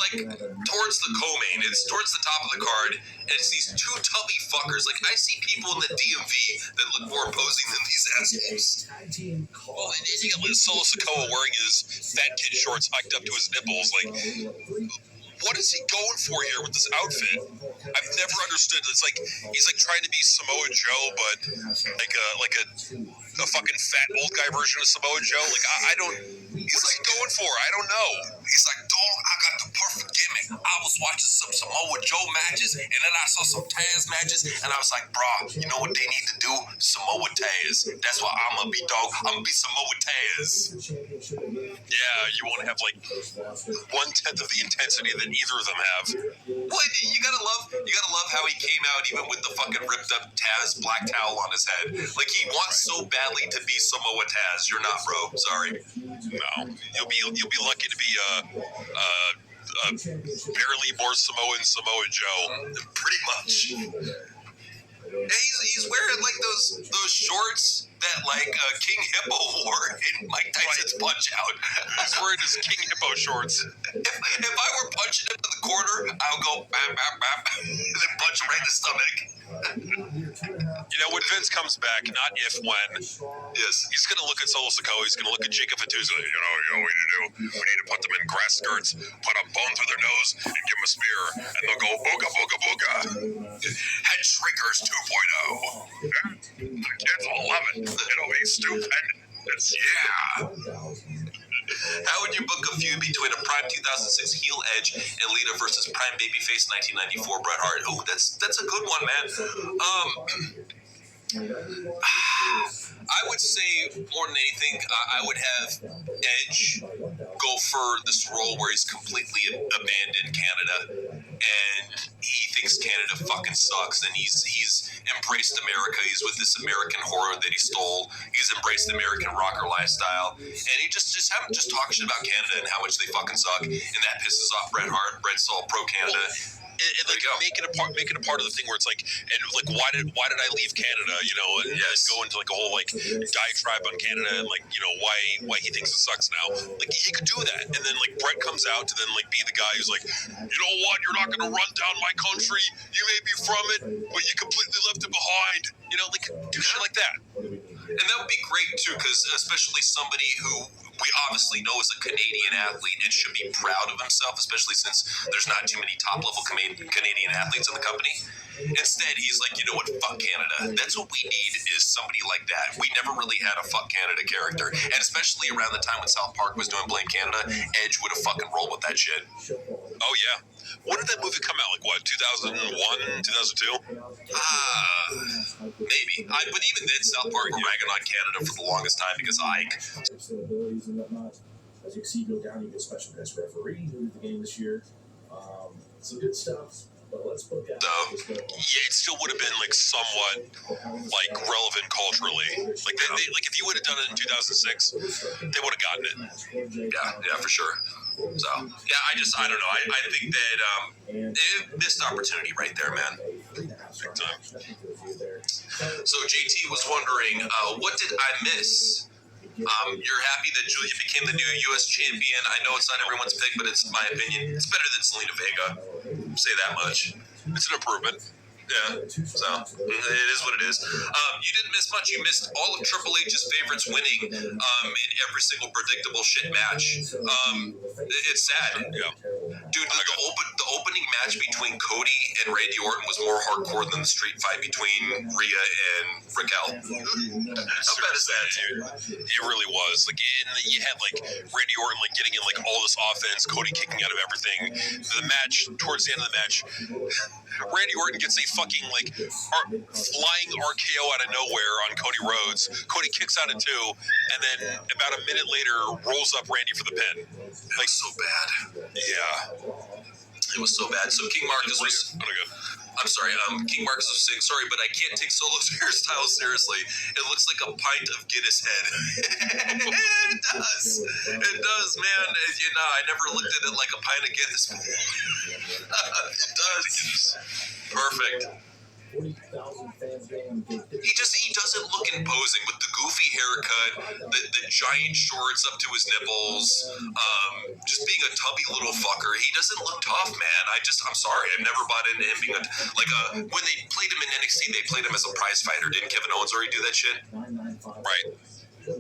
towards the co-main. It's towards the top of the card, and it's these two tubby fuckers. Like I see people in the DMV that look more imposing than these assholes. Well, you got Solo Sikoa wearing his fat kid shorts hiked up to his nipples, what is he going for here with this outfit? I've never understood. It's like he's like trying to be Samoa Joe, but like a fucking fat old guy version of Samoa Joe. Like I don't. What's he going for? I don't know. He's like, dog, I got the perfect gimmick. I was watching some Samoa Joe matches, and then I saw some Taz matches, and I was like, bro, you know what they need to do? Samoa Taz. That's what I'm gonna be, dog. I'm gonna be Samoa Taz. Yeah, you want to have like 1/10 of the intensity that either of them have. What? You gotta love how he came out even with the fucking ripped up Taz black towel on his head. Like he wants so badly to be Samoa Taz. You're not, bro. Sorry. No, you'll be lucky to be barely more Samoan Samoa Joe. Pretty much. He's wearing like those shorts that like King Hippo wore in Mike Tyson's Punch Out. He's wearing his King Hippo shorts. If I were punching him in the corner, I'll go bam, bam, bam, and then punch him right in the stomach. You know, when Vince comes back, not if, when. Yes. He's going to look at Solo Sikoa, he's going to look at Jacob Fatuza, you know what we need to do? We need to put them in grass skirts, put a bone through their nose, and give them a spear, and they'll go booga, booga, booga. Head Shrinkers 2.0. Yeah. The kids will love it. It'll be stupendous. Yeah. How would you book a feud between a prime 2006 heel Edge and Lita versus prime babyface 1994 Bret Hart? Oh, that's a good one, man. I would say more than anything, I would have Edge go for this role where he's completely abandoned Canada and he thinks Canada fucking sucks and he's embraced America. He's with this American horror that he stole. He's embraced the American rocker lifestyle, and he just talk shit about Canada and how much they fucking suck, and that pisses off Bret Hart. Bret's all pro Canada. And like make it a part of the thing where it's like, and like why did I leave Canada, you know, and go into like a whole like diatribe on Canada and like, you know, why he thinks it sucks now. Like he could do that, and then like Bret comes out to then like be the guy who's like, you know what, you're not gonna run down my country. You may be from it, but you completely left it behind. You know, like do shit like that. And that would be great too, because especially somebody who we obviously know is a Canadian athlete and should be proud of himself, especially since there's not too many top-level Canadian athletes in the company. Instead, he's like, you know what, fuck Canada. That's what we need is somebody like that. We never really had a fuck Canada character. And especially around the time when South Park was doing Blame Canada, Edge would have fucking rolled with that shit. Oh, yeah. When did that movie come out? Like, what, 2001, 2002? Maybe. But even then, South Park were ragging on Canada for the longest time because of Ike. As you see go down, you get special guest referee new to the game this year. Some good stuff. But let's put that. Yeah, it still would have been like somewhat like relevant culturally. Like they like if you would have done it in 2006, they would have gotten it. Yeah, for sure. So yeah, I don't know. I think that missed opportunity right there, man. Big time. So JT was wondering, what did I miss? You're happy that Julia became the new U.S. champion. I know it's not everyone's pick, but it's my opinion. It's better than Zelina Vega. Say that much. It's an improvement. Yeah, so it is what it is. You didn't miss much. You missed all of Triple H's favorites winning in every single predictable shit match. It's sad. Yeah. Dude, the opening match between Cody and Randy Orton was more hardcore than the street fight between Rhea and Raquel. How bad is that, dude? It really was. Like, you had like Randy Orton like getting in like all this offense, Cody kicking out of everything. The match, towards the end of the match, Randy Orton gets a fucking like flying RKO out of nowhere on Cody Rhodes. Cody kicks out at 2, and then about a minute later rolls up Randy for the pin. Like so bad. Yeah. It was so bad. So King Marcus was. I'm sorry. King Marcus was saying sorry, but I can't take Solo's hairstyle seriously. It looks like a pint of Guinness head. It does. It does, man. You know, I never looked at it like a pint of Guinness. It does. Perfect. He doesn't look imposing with the goofy haircut, the giant shorts up to his nipples, just being a tubby little fucker. He doesn't look tough, man. I'm sorry. I've never bought into him being when they played him in NXT, they played him as a prize fighter. Didn't Kevin Owens already do that shit? Right. Well,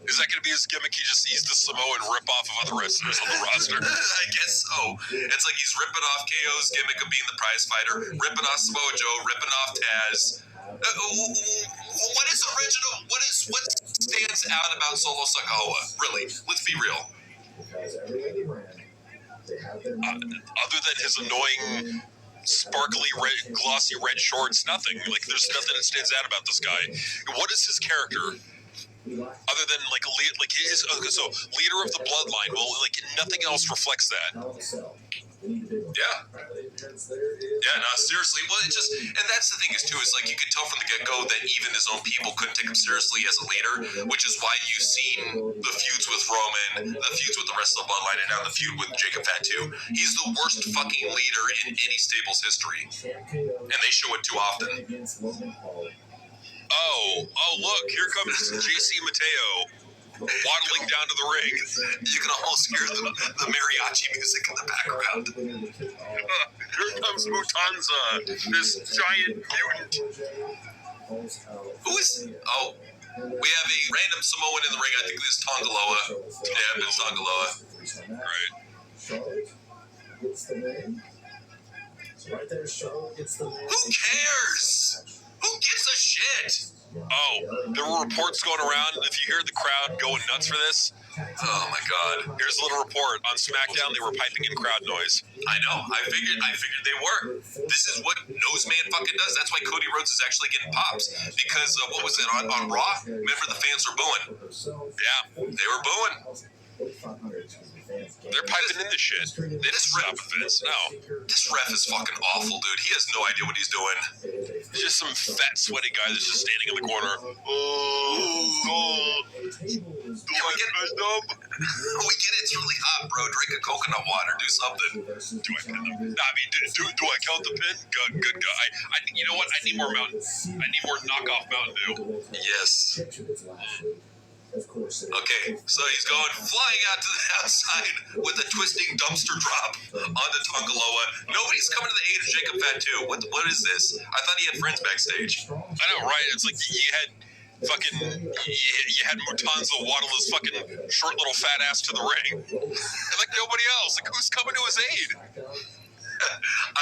is that gonna be his gimmick? He's the Samoan rip off of other wrestlers on the roster. I guess so. It's like he's ripping off KO's gimmick of being the prize fighter, ripping off Samoa Joe, ripping off Taz. What is original? What stands out about Solo Sikoa? Really, let's be real. Other than his annoying, sparkly, red, glossy red shorts, nothing. Like, there's nothing that stands out about this guy. What is his character? Other than his so leader of the bloodline. Well, like nothing else reflects that. Yeah. Yeah, no, seriously. Well, it just, and that's the thing is too, is like you could tell from the get-go that even his own people couldn't take him seriously as a leader, which is why you've seen the feuds with Roman, the feuds with the rest of the bloodline, and now the feud with Jacob Fatu. He's the worst fucking leader in any stable's history, and they show it too often. Oh, look, here comes JC Mateo waddling down to the ring. You can almost hear the mariachi music in the background. Here comes Mutanza, this giant mutant. Who is... Oh, we have a random Samoan in the ring. I think this is Tongaloa. Yeah, it's Tongaloa. Right. Who cares? Who gives a shit? Oh, there were reports going around. If you hear the crowd going nuts for this, oh my god! Here's a little report on SmackDown. They were piping in crowd noise. I know. I figured they were. This is what Noseman fucking does. That's why Cody Rhodes is actually getting pops because what was it on Raw? Remember the fans were booing. Yeah, they were booing. They're piping in this shit. They didn't stop it, Vince. No. This ref is fucking awful, dude. He has no idea what he's doing. Just some fat, sweaty guy that's just standing in the corner. We get it's really hot, bro. Drink a coconut water. Do something. Do I pin them? I mean, do I count the pin? Good guy. You know what? I need more knockoff Mountain Dew. Yes. Okay, so he's going flying out to the outside with a twisting dumpster drop onto Tongaloa. Nobody's coming to the aid of Jacob Fatu. What is this? I thought he had friends backstage. I know, right? It's like you had Mutanza waddle his fucking short little fat ass to the ring. And like nobody else. Like who's coming to his aid?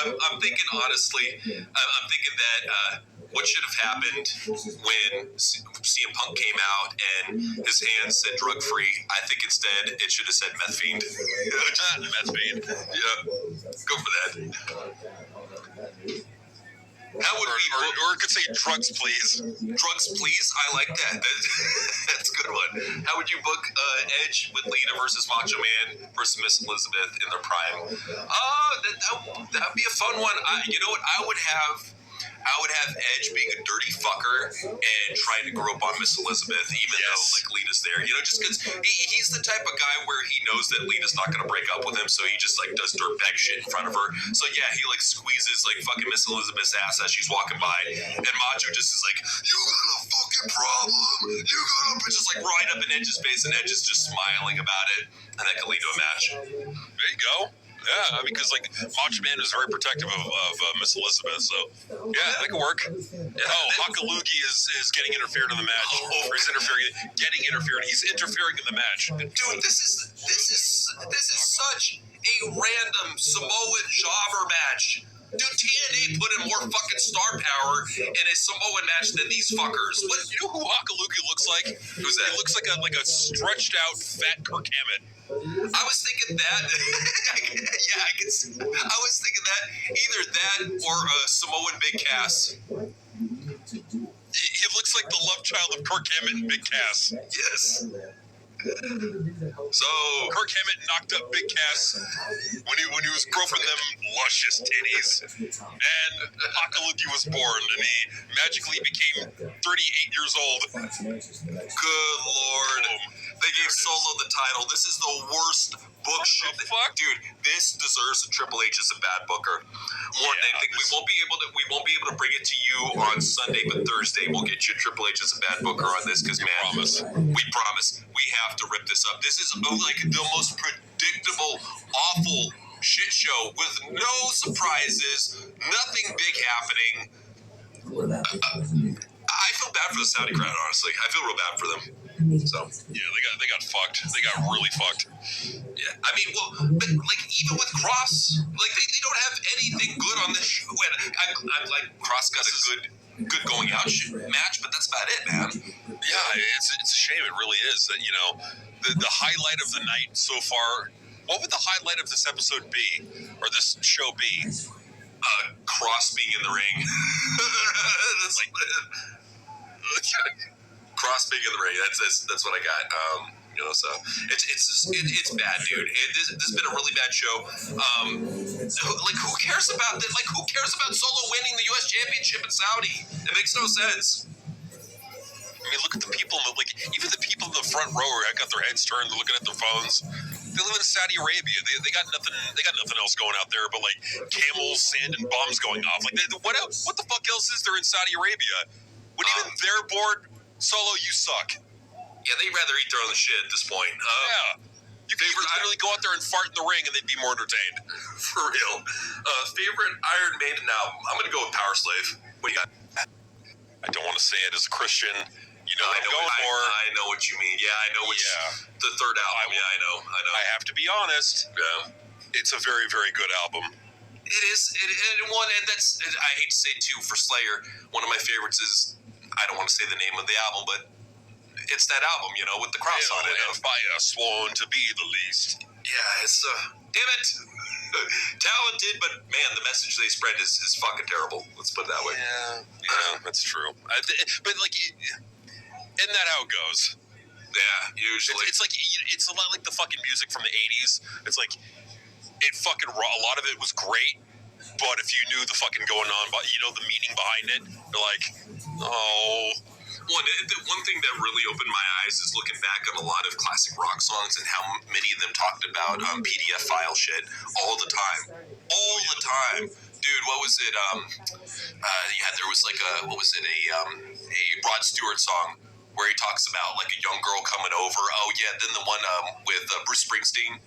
I'm thinking honestly, I'm thinking that what should have happened when CM Punk came out and his hands said drug free. I think instead it should have said meth fiend. Meth fiend. Yeah, go for that. How would or it could say drugs, please. Drugs, please. I like that. That's a good one. How would you book Edge with Lita versus Macho Man versus Miss Elizabeth in their prime? That'd be a fun one. You know what? I would have Edge being a dirty fucker and trying to grow up on Miss Elizabeth, even though like Lita's there. You know, just because he's the type of guy where he knows that Lita's not going to break up with him, so he just like does dirtbag shit in front of her. So yeah, he like squeezes like fucking Miss Elizabeth's ass as she's walking by, and Macho just is like, "You got a fucking problem. You got a," just like right up in Edge's face, and Edge is just smiling about it, and that could lead to a match. There you go. Yeah, I mean, because like Macho Man is very protective of Miss Elizabeth, so yeah, that could work. Oh, Hakalugi is getting interfered in the match, or he's getting interfered. He's interfering in the match. Dude, this is such a random Samoan jobber match. Dude, TNA put in more fucking star power in a Samoan match than these fuckers. What? You know who Hakalugi looks like? Who's that? He looks like a stretched out fat Kirk Hammett. I was thinking that. Yeah, I can see. I was thinking that either that or Samoan Big Cass. He looks like the love child of Kirk Hammett and Big Cass. Yes. So Kirk Hammett knocked up Big Cass when he was groping them luscious titties, and Hakalugi was born, and he magically became 38 years old. Good lord. They gave Solo the title. This is the worst book shit. Fuck, dude. This deserves a Triple H as a bad booker. More than anything, we won't be able to bring it to you on Sunday, but Thursday we'll get you Triple H as a bad booker on this because we promise we have to rip this up. This is like the most predictable, awful shit show with no surprises, nothing big happening. I feel bad for the Saudi crowd, honestly. I feel real bad for them. So yeah, they got fucked. They got really fucked. yeah, I mean, well, but like even with Kross, like they don't have anything good on this show. And I'm like Kross got a good going out match, but that's about it, man. Yeah, it's a shame. It really is that the highlight of the night so far. What would the highlight of this episode be, or this show be? Kross being in the ring. That's like Kross being in the ring. That's what I got. So it's bad, dude. This has been a really bad show. Like who cares about this? Like who cares about Solo winning the U.S. Championship in Saudi? It makes no sense. I mean, look at the people. Like even the people in the front row are got their heads turned, looking at their phones. They live in Saudi Arabia. They got nothing. They got nothing else going out there but like camels, sand, and bombs going off. Like what else? What the fuck else is there in Saudi Arabia? When even they're bored, Solo, you suck. Yeah, they'd rather eat their own shit at this point. Yeah. You could literally go out there and fart in the ring and they'd be more entertained. For real. Favorite Iron Maiden album? I'm going to go with Power Slave. What do you got? I don't want to say it as a Christian. You know what I'm going for. I know what you mean. Yeah, I know which. Yeah. The third album. I know. I have to be honest. Yeah. It's a very, very good album. It is. And that's, I hate to say it too, for Slayer, one of my favorites is, I don't want to say the name of the album, but it's that album, with the cross on it. And by a sworn to be the least. Yeah, it's, damn it. Talented, but man, the message they spread is fucking terrible. Let's put it that way. Yeah, that's true. But like, isn't that how it goes? Yeah, usually. It's like, it's a lot like the fucking music from the 80s. It's like, it fucking raw. A lot of it was great, but if you knew the fucking going on, but the meaning behind it, you're like, oh. One thing that really opened my eyes is looking back on a lot of classic rock songs and how many of them talked about PDF file shit all the time. All the time. Dude, what was it? There was like a Rod Stewart song where he talks about like a young girl coming over. Oh yeah, then the one with Bruce Springsteen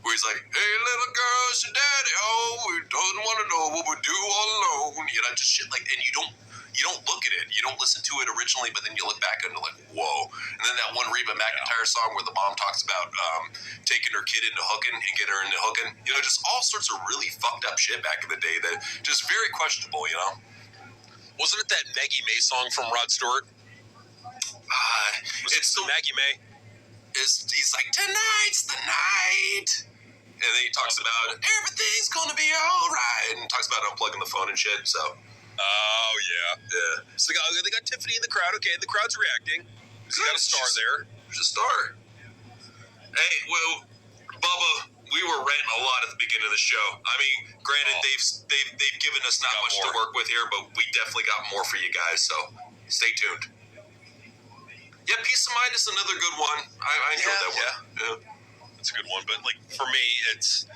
where he's like, hey little girl, it's your daddy home. We don't want to know what we do all alone. Just shit like, and you don't look at it. You don't listen to it originally, but then you look back and you're like, whoa. And then that one Reba McEntire song where the mom talks about taking her kid into hooking and get her into hooking. Just all sorts of really fucked up shit back in the day that just very questionable, Wasn't it that Maggie May song from Rod Stewart? It's still Maggie May. He's like, tonight's the night. And then he talks about everything's gonna be all right. And talks about unplugging the phone and shit, so. Oh, yeah. So they got Tiffany in the crowd. Okay, the crowd's reacting. So you got a star there. There's a star. Hey, well, Bubba, we were ranting a lot at the beginning of the show. I mean, granted, they've given us not much to work with here, but we definitely got more for you guys, so stay tuned. Yeah, Peace of Mind is another good one. I enjoyed that one. Yeah. It's a good one, but like for me, it's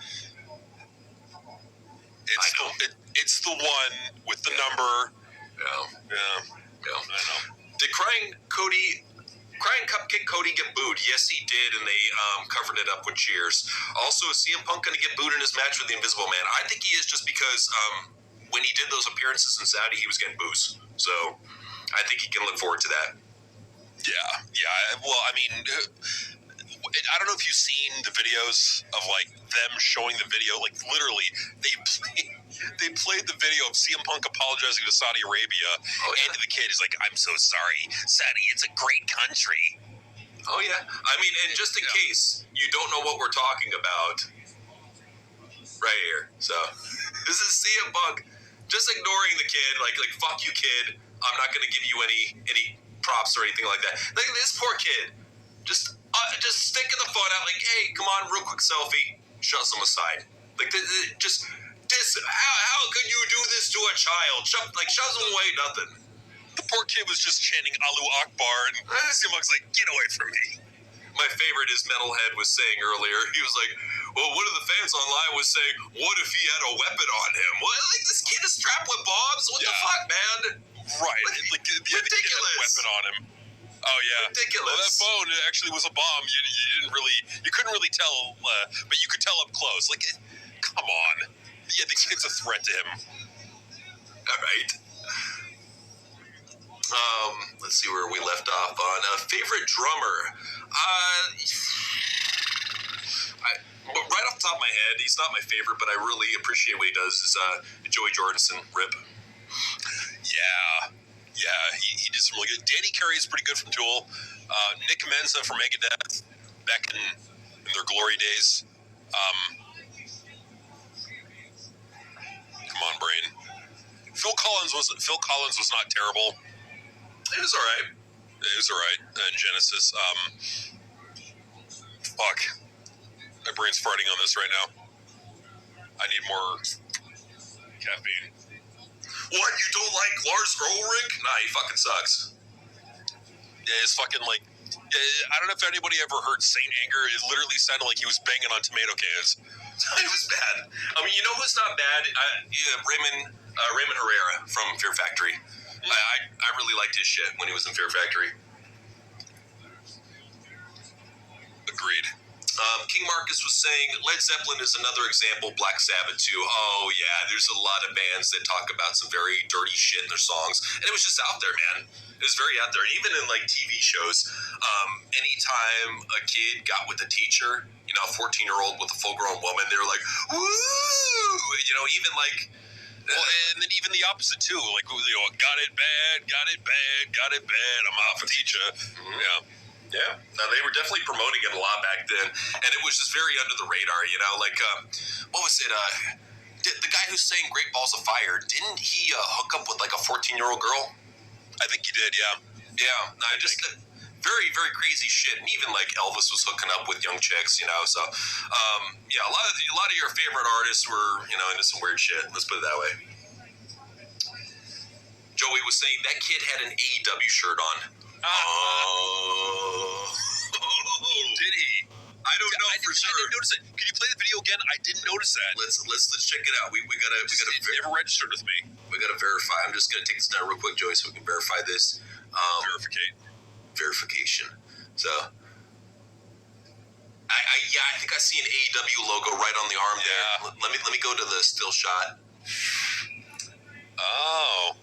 the one with the number. Yeah. I know. Did Crying Cupcake Cody get booed? Yes, he did, and they covered it up with cheers. Also, is CM Punk going to get booed in his match with the Invisible Man? I think he is, just because when he did those appearances in Saudi, he was getting boos. So I think he can look forward to that. Yeah. Well, I mean, I don't know if you've seen the videos of like them showing the video. Like literally, they played the video of CM Punk apologizing to Saudi Arabia, and the kid is like, "I'm so sorry, Saudi. It's a great country." Oh yeah, I mean, and just in case you don't know what we're talking about, right here. So this is CM Punk just ignoring the kid, like fuck you, kid. I'm not going to give you any props or anything like that. Like this poor kid, just sticking the phone out, like, hey, come on, real quick selfie, shoves him aside. Like, just this. How could you do this to a child? Shoves him away, nothing. The poor kid was just chanting Allahu Akbar, and CM Punk's like, get away from me. My favorite is Metalhead was saying earlier. He was like, well, one of the fans online was saying, what if he had a weapon on him? What? Like, this kid is strapped with bombs? What the fuck, man? Right. Like the kid had a weapon on him. Oh, yeah. Ridiculous. Well, that phone actually was a bomb. You couldn't really tell, but you could tell up close. Like, come on. Yeah, the kid's a threat to him. All right. Let's see where we left off on. Favorite drummer? Right off the top of my head, he's not my favorite, but I really appreciate what he does, is Joey Jordison, Rip. Yeah, he did some really good. Danny Carey is pretty good from Tool. Nick Menza from Megadeth, back in their glory days. Come on, brain. Phil Collins was not terrible. It was all right. And Genesis. Fuck. My brain's farting on this right now. I need more caffeine. What? You don't like Lars Ulrich? Nah, he fucking sucks. Yeah, it's fucking like. I don't know if anybody ever heard Saint Anger. It literally sounded like he was banging on tomato cans. It was bad. I mean, you know who's not bad? Raymond Herrera from Fear Factory. I really liked his shit when he was in Fear Factory. Agreed. King Marcus was saying Led Zeppelin is another example, Black Sabbath too. Oh yeah, there's a lot of bands that talk about some very dirty shit in their songs, and it was just out there, man. It was very out there. And even in like TV shows, anytime a kid got with a teacher, you know, a 14-year-old with a full-grown woman, they were like, woo! You know, even like. Well, and then even the opposite too. Like, you know, got it bad, I'm off a teacher. Mm-hmm. Yeah, no, they were definitely promoting it a lot back then, and it was just very under the radar, you know. Like, what was it? The guy who sang "Great Balls of Fire," didn't he hook up with like a 14-year-old girl? I think he did. Yeah. No, just very, very crazy shit. And even like Elvis was hooking up with young chicks, you know. So, yeah, a lot of your favorite artists were, you know, into some weird shit. Let's put it that way. Joey was saying that kid had an AEW shirt on. Oh. Did he? I don't know for sure. I didn't notice it. Can you play the video again? I didn't notice that. Let's check it out. We gotta it never registered with me. We gotta verify. I'm just gonna take this down real quick, Joey, so we can verify this. Verification. So I think I see an AEW logo right on the arm there. Let me go to the still shot. Oh.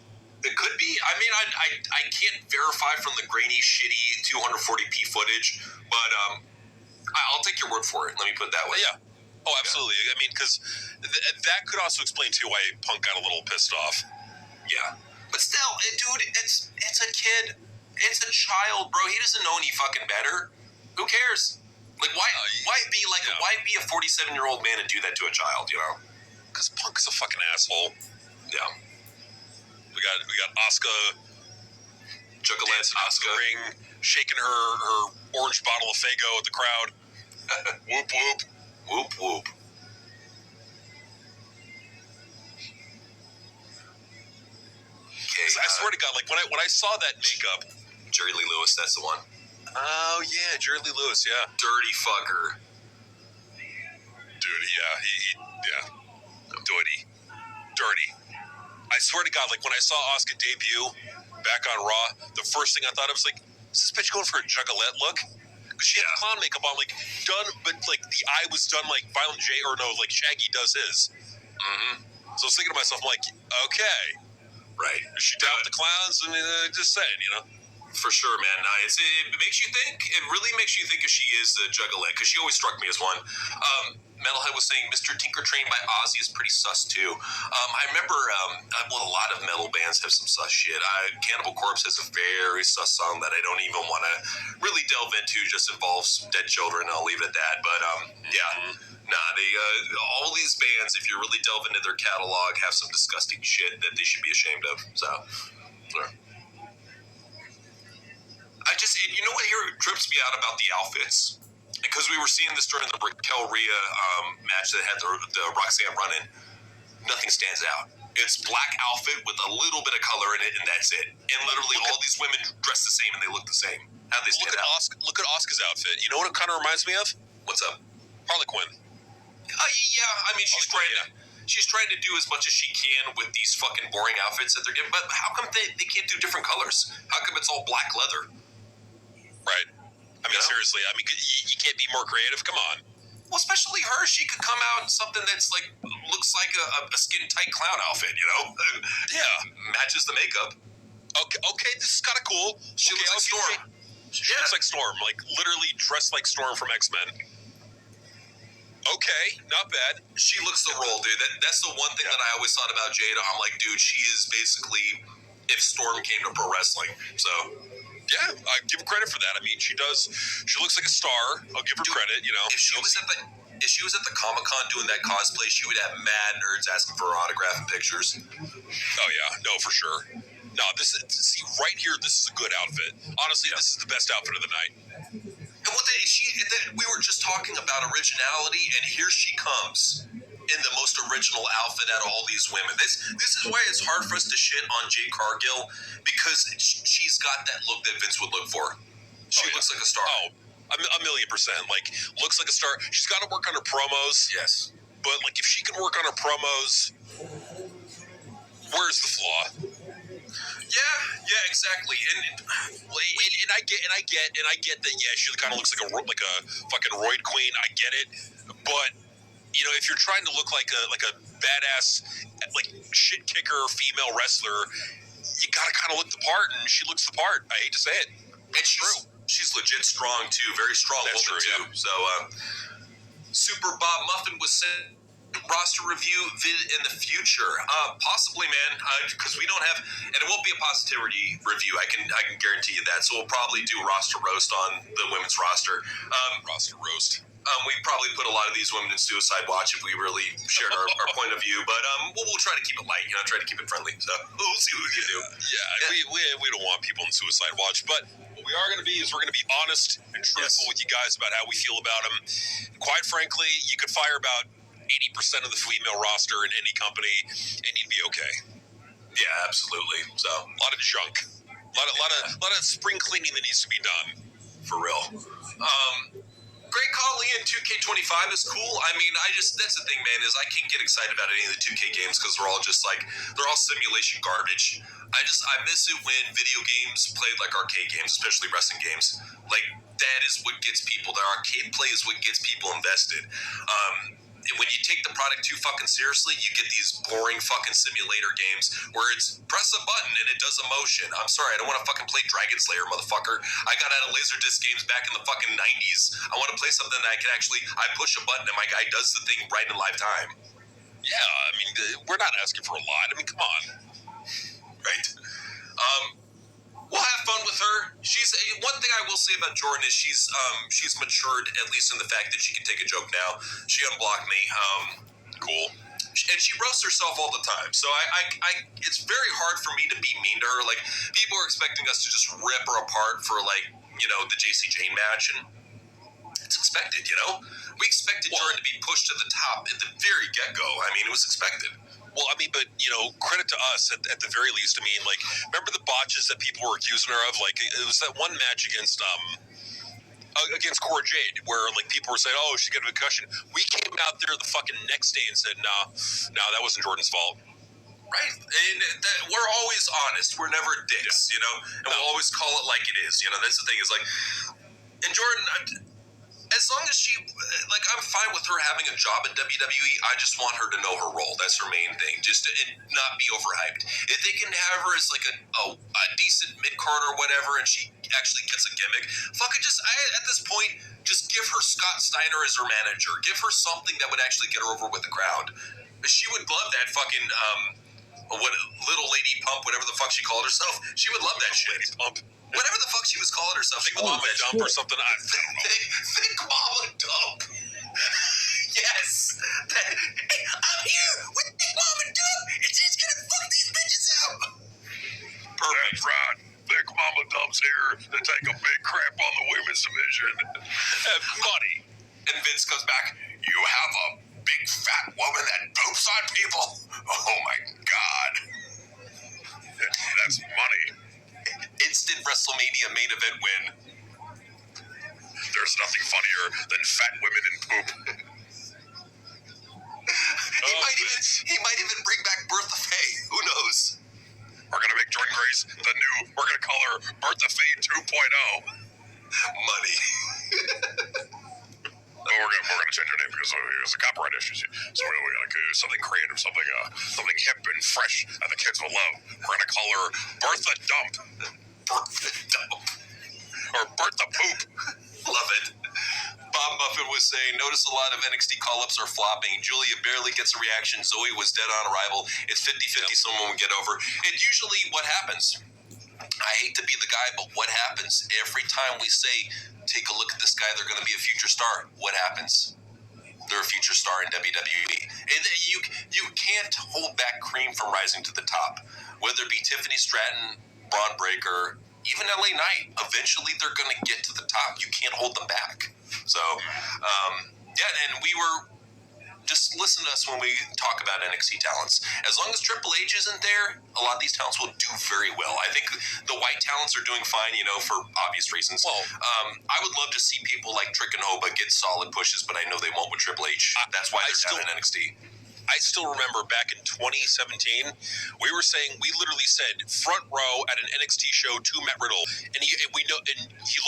It could be. I mean, I can't verify from the grainy, shitty 240p footage, but I'll take your word for it. Let me put it that way. Yeah. Oh, absolutely. Yeah. I mean, because that could also explain too why Punk got a little pissed off. Yeah, but still, dude, it's a kid, it's a child, bro. He doesn't know any fucking better. Who cares? Like, why be a 47-year-old man and do that to a child? You know? Because Punk is a fucking asshole. Yeah. We got Asuka, Asuka ring, shaking her orange bottle of Faygo at the crowd. Whoop whoop, whoop whoop. Okay, I swear to God, like when I saw that makeup, Jerry Lee Lewis, that's the one. Oh yeah, Jerry Lee Lewis, yeah. Dirty fucker. Dude, yeah, dirty. I swear to God, like when I saw Asuka debut back on Raw, the first thing I thought, I was like, is this bitch going for a juggalette look? Because she had clown makeup on, like done, but like the eye was done like Violent J, or no, like Shaggy does his. Mm-hmm. So I was thinking to myself, I'm like, okay, right? Is she down with the clowns? I mean, just saying, you know. For sure, man. It makes you think. It really makes you think if she is a juggalette, because she always struck me as one. Metalhead was saying Mr. Tinker Trained by Ozzy is pretty sus too. I remember, a lot of metal bands have some sus shit. Cannibal Corpse has a very sus song that I don't even want to really delve into. Just involves dead children. I'll leave it at that. But yeah. Nah, all these bands, if you really delve into their catalog, have some disgusting shit that they should be ashamed of. So, yeah. You know what here trips me out about the outfits? Because we were seeing this during the Raquel Rhea match that had the Roxanne run-in. Nothing stands out. It's black outfit with a little bit of color in it, and that's it. And literally all these women dress the same, and they look the same. How do they stand out? Look at Asuka's outfit. You know what it kind of reminds me of? What's up? Harley Quinn. Yeah, I mean, she's trying to do as much as she can with these fucking boring outfits that they're giving. But how come they can't do different colors? How come it's all black leather? Right. I mean, seriously. I mean, you can't be more creative. Come on. Well, especially her. She could come out in something that's like looks like a skin tight clown outfit. You know? Yeah. Matches the makeup. Okay, this is kind of cool. She looks like Storm. She looks like Storm, like literally dressed like Storm from X-Men. Okay, not bad. She looks the role, dude. That's the one thing that I always thought about Jade. I'm like, dude, she is basically if Storm came to pro wrestling. So, yeah, I give her credit for that. I mean, she looks like a star. I'll give her credit. You know, if she was at the Comic-Con doing that cosplay, she would have mad nerds asking for her autograph and pictures. Oh yeah, no, for sure. No, see right here. This is a good outfit. Honestly, this is the best outfit of the night. And we were just talking about originality, and here she comes in the most original outfit out of all these women. This is why it's hard for us to shit on Jade Cargill, because she's got that look that Vince would look for. She looks like a star. Oh, a 1,000,000%. Like, looks like a star. She's got to work on her promos. Yes. But, like, if she can work on her promos, where's the flaw? Yeah, exactly. And I get that. Yeah, she kind of looks like a fucking roid queen. I get it, but you know, if you're trying to look like a badass, like shit kicker female wrestler, you gotta kind of look the part, and she looks the part. I hate to say it, and she's legit strong too, very strong woman too. Yeah. So, Super Bob Muffin was sent. Roster review vid in the future, possibly, man, because we don't have, and it won't be a positivity review. I can guarantee you that. So we'll probably do a roster roast on the women's roster. Roster roast. We probably put a lot of these women in Suicide Watch if we really shared our point of view, but we'll try to keep it light, try to keep it friendly. So we'll see what we can do. Yeah, we don't want people in Suicide Watch, but what we are going to be is we're going to be honest and truthful with you guys about how we feel about them. Quite frankly, you could fire about 80% of the female roster in any company, and you'd be okay. Yeah, absolutely. So a lot of junk, a lot of spring cleaning that needs to be done. For real. Great call, Ian. 2K25 is cool. I mean, that's the thing, man, is I can't get excited about any of the 2K games because they're all just like, they're all simulation garbage. I miss it when video games played like arcade games, especially wrestling games. Like, that is what gets people, the arcade play is what gets people invested. When you take the product too fucking seriously, you get these boring fucking simulator games where it's press a button and it does a motion. I'm sorry, I don't want to fucking play Dragon Slayer, motherfucker. I got out of Laserdisc games back in the fucking 90s. I want to play something that I push a button and my guy does the thing right in live time. Yeah, I mean, we're not asking for a lot. I mean, come on. Right. We'll have fun with her. She's one thing I will say about Jordan is she's matured, at least in the fact that she can take a joke now. She unblocked me. Cool. And she roasts herself all the time. So it's very hard for me to be mean to her. Like, people are expecting us to just rip her apart for, like, the JC Jane match, and it's expected, We expected Jordan to be pushed to the top at the very get-go. I mean, it was expected. Well, I mean, but, credit to us at the very least. I mean, like, remember the botches that people were accusing her of? Like, it was that one match against Jade where, like, people were saying, oh, she's got a concussion. We came out there the fucking next day and said, no, that wasn't Jordan's fault. Right. And we're always honest. We're never dicks, And we'll always call it like it is. That's the thing is, like, and Jordan, as long as I'm fine with her having a job in WWE. I just want her to know her role. That's her main thing. Just to not be overhyped. If they can have her as like a decent mid-card or whatever, and she actually gets a gimmick, at this point, just give her Scott Steiner as her manager. Give her something that would actually get her over with the crowd. She would love that fucking little lady pump, whatever the fuck she called herself. She would love that shit. Pump. Whatever the fuck she was calling herself, she would love that dump or something. I don't know. Thick mama dump. Yes. Hey, I'm here with Thick mama dump, and she's gonna fuck these bitches out. Perfect. That's right. Thick mama dump's here to take a big crap on the women's division. Money. And Vince comes back. You have a big fat woman that poops on people. Oh my God. That's money. Instant WrestleMania main event win. There's nothing funnier than fat women in poop. He might even bring back Bertha Faye. Who knows? We're gonna make Jordan Grace we're gonna call her Bertha Faye 2.0. Money. we're gonna change our name because of copyright issues. So we're like something creative, something hip and fresh that the kids will love. We're gonna call her Bertha Dump. Bertha Dump. Or Bertha Poop. Love it. Bob Muffin was saying, notice a lot of NXT call-ups are flopping. Julia barely gets a reaction. Zoe was dead on arrival. It's 50-50 someone will get over. And usually what happens, I hate to be the guy, but what happens every time we say, take a look at this guy, they're going to be a future star, what happens? They're a future star in WWE. And you can't hold back cream from rising to the top. Whether it be Tiffany Stratton, Braun Breaker, even LA Knight, eventually they're going to get to the top. You can't hold them back. So, and we were, just listen to us when we talk about NXT talents. As long as Triple H isn't there, a lot of these talents will do very well. I think the white talents are doing fine, for obvious reasons. Well, I would love to see people like Trick and Oba get solid pushes, but I know they won't with Triple H. That's why they're down in NXT. I still remember back in 2017, we literally said front row at an NXT show to Matt Riddle, and he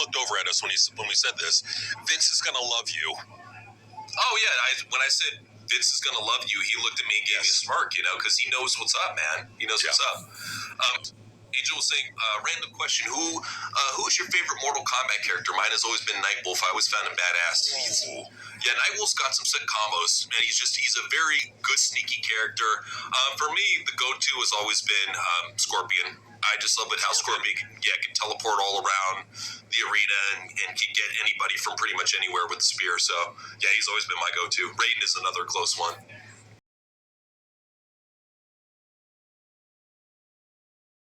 looked over at us when we said this. Vince is gonna love you. Oh yeah, when I said Vince is gonna love you, he looked at me and gave me a smirk, because he knows what's up, man. He knows what's up. Angel was saying, random question: Who is your favorite Mortal Kombat character? Mine has always been Nightwolf. I always found him badass. Yeah, Nightwolf's got some sick combos, and he's a very good sneaky character. For me, the go-to has always been Scorpion. I just love it how Scorpion can teleport all around the arena and can get anybody from pretty much anywhere with the spear. So yeah, he's always been my go-to. Raiden is another close one.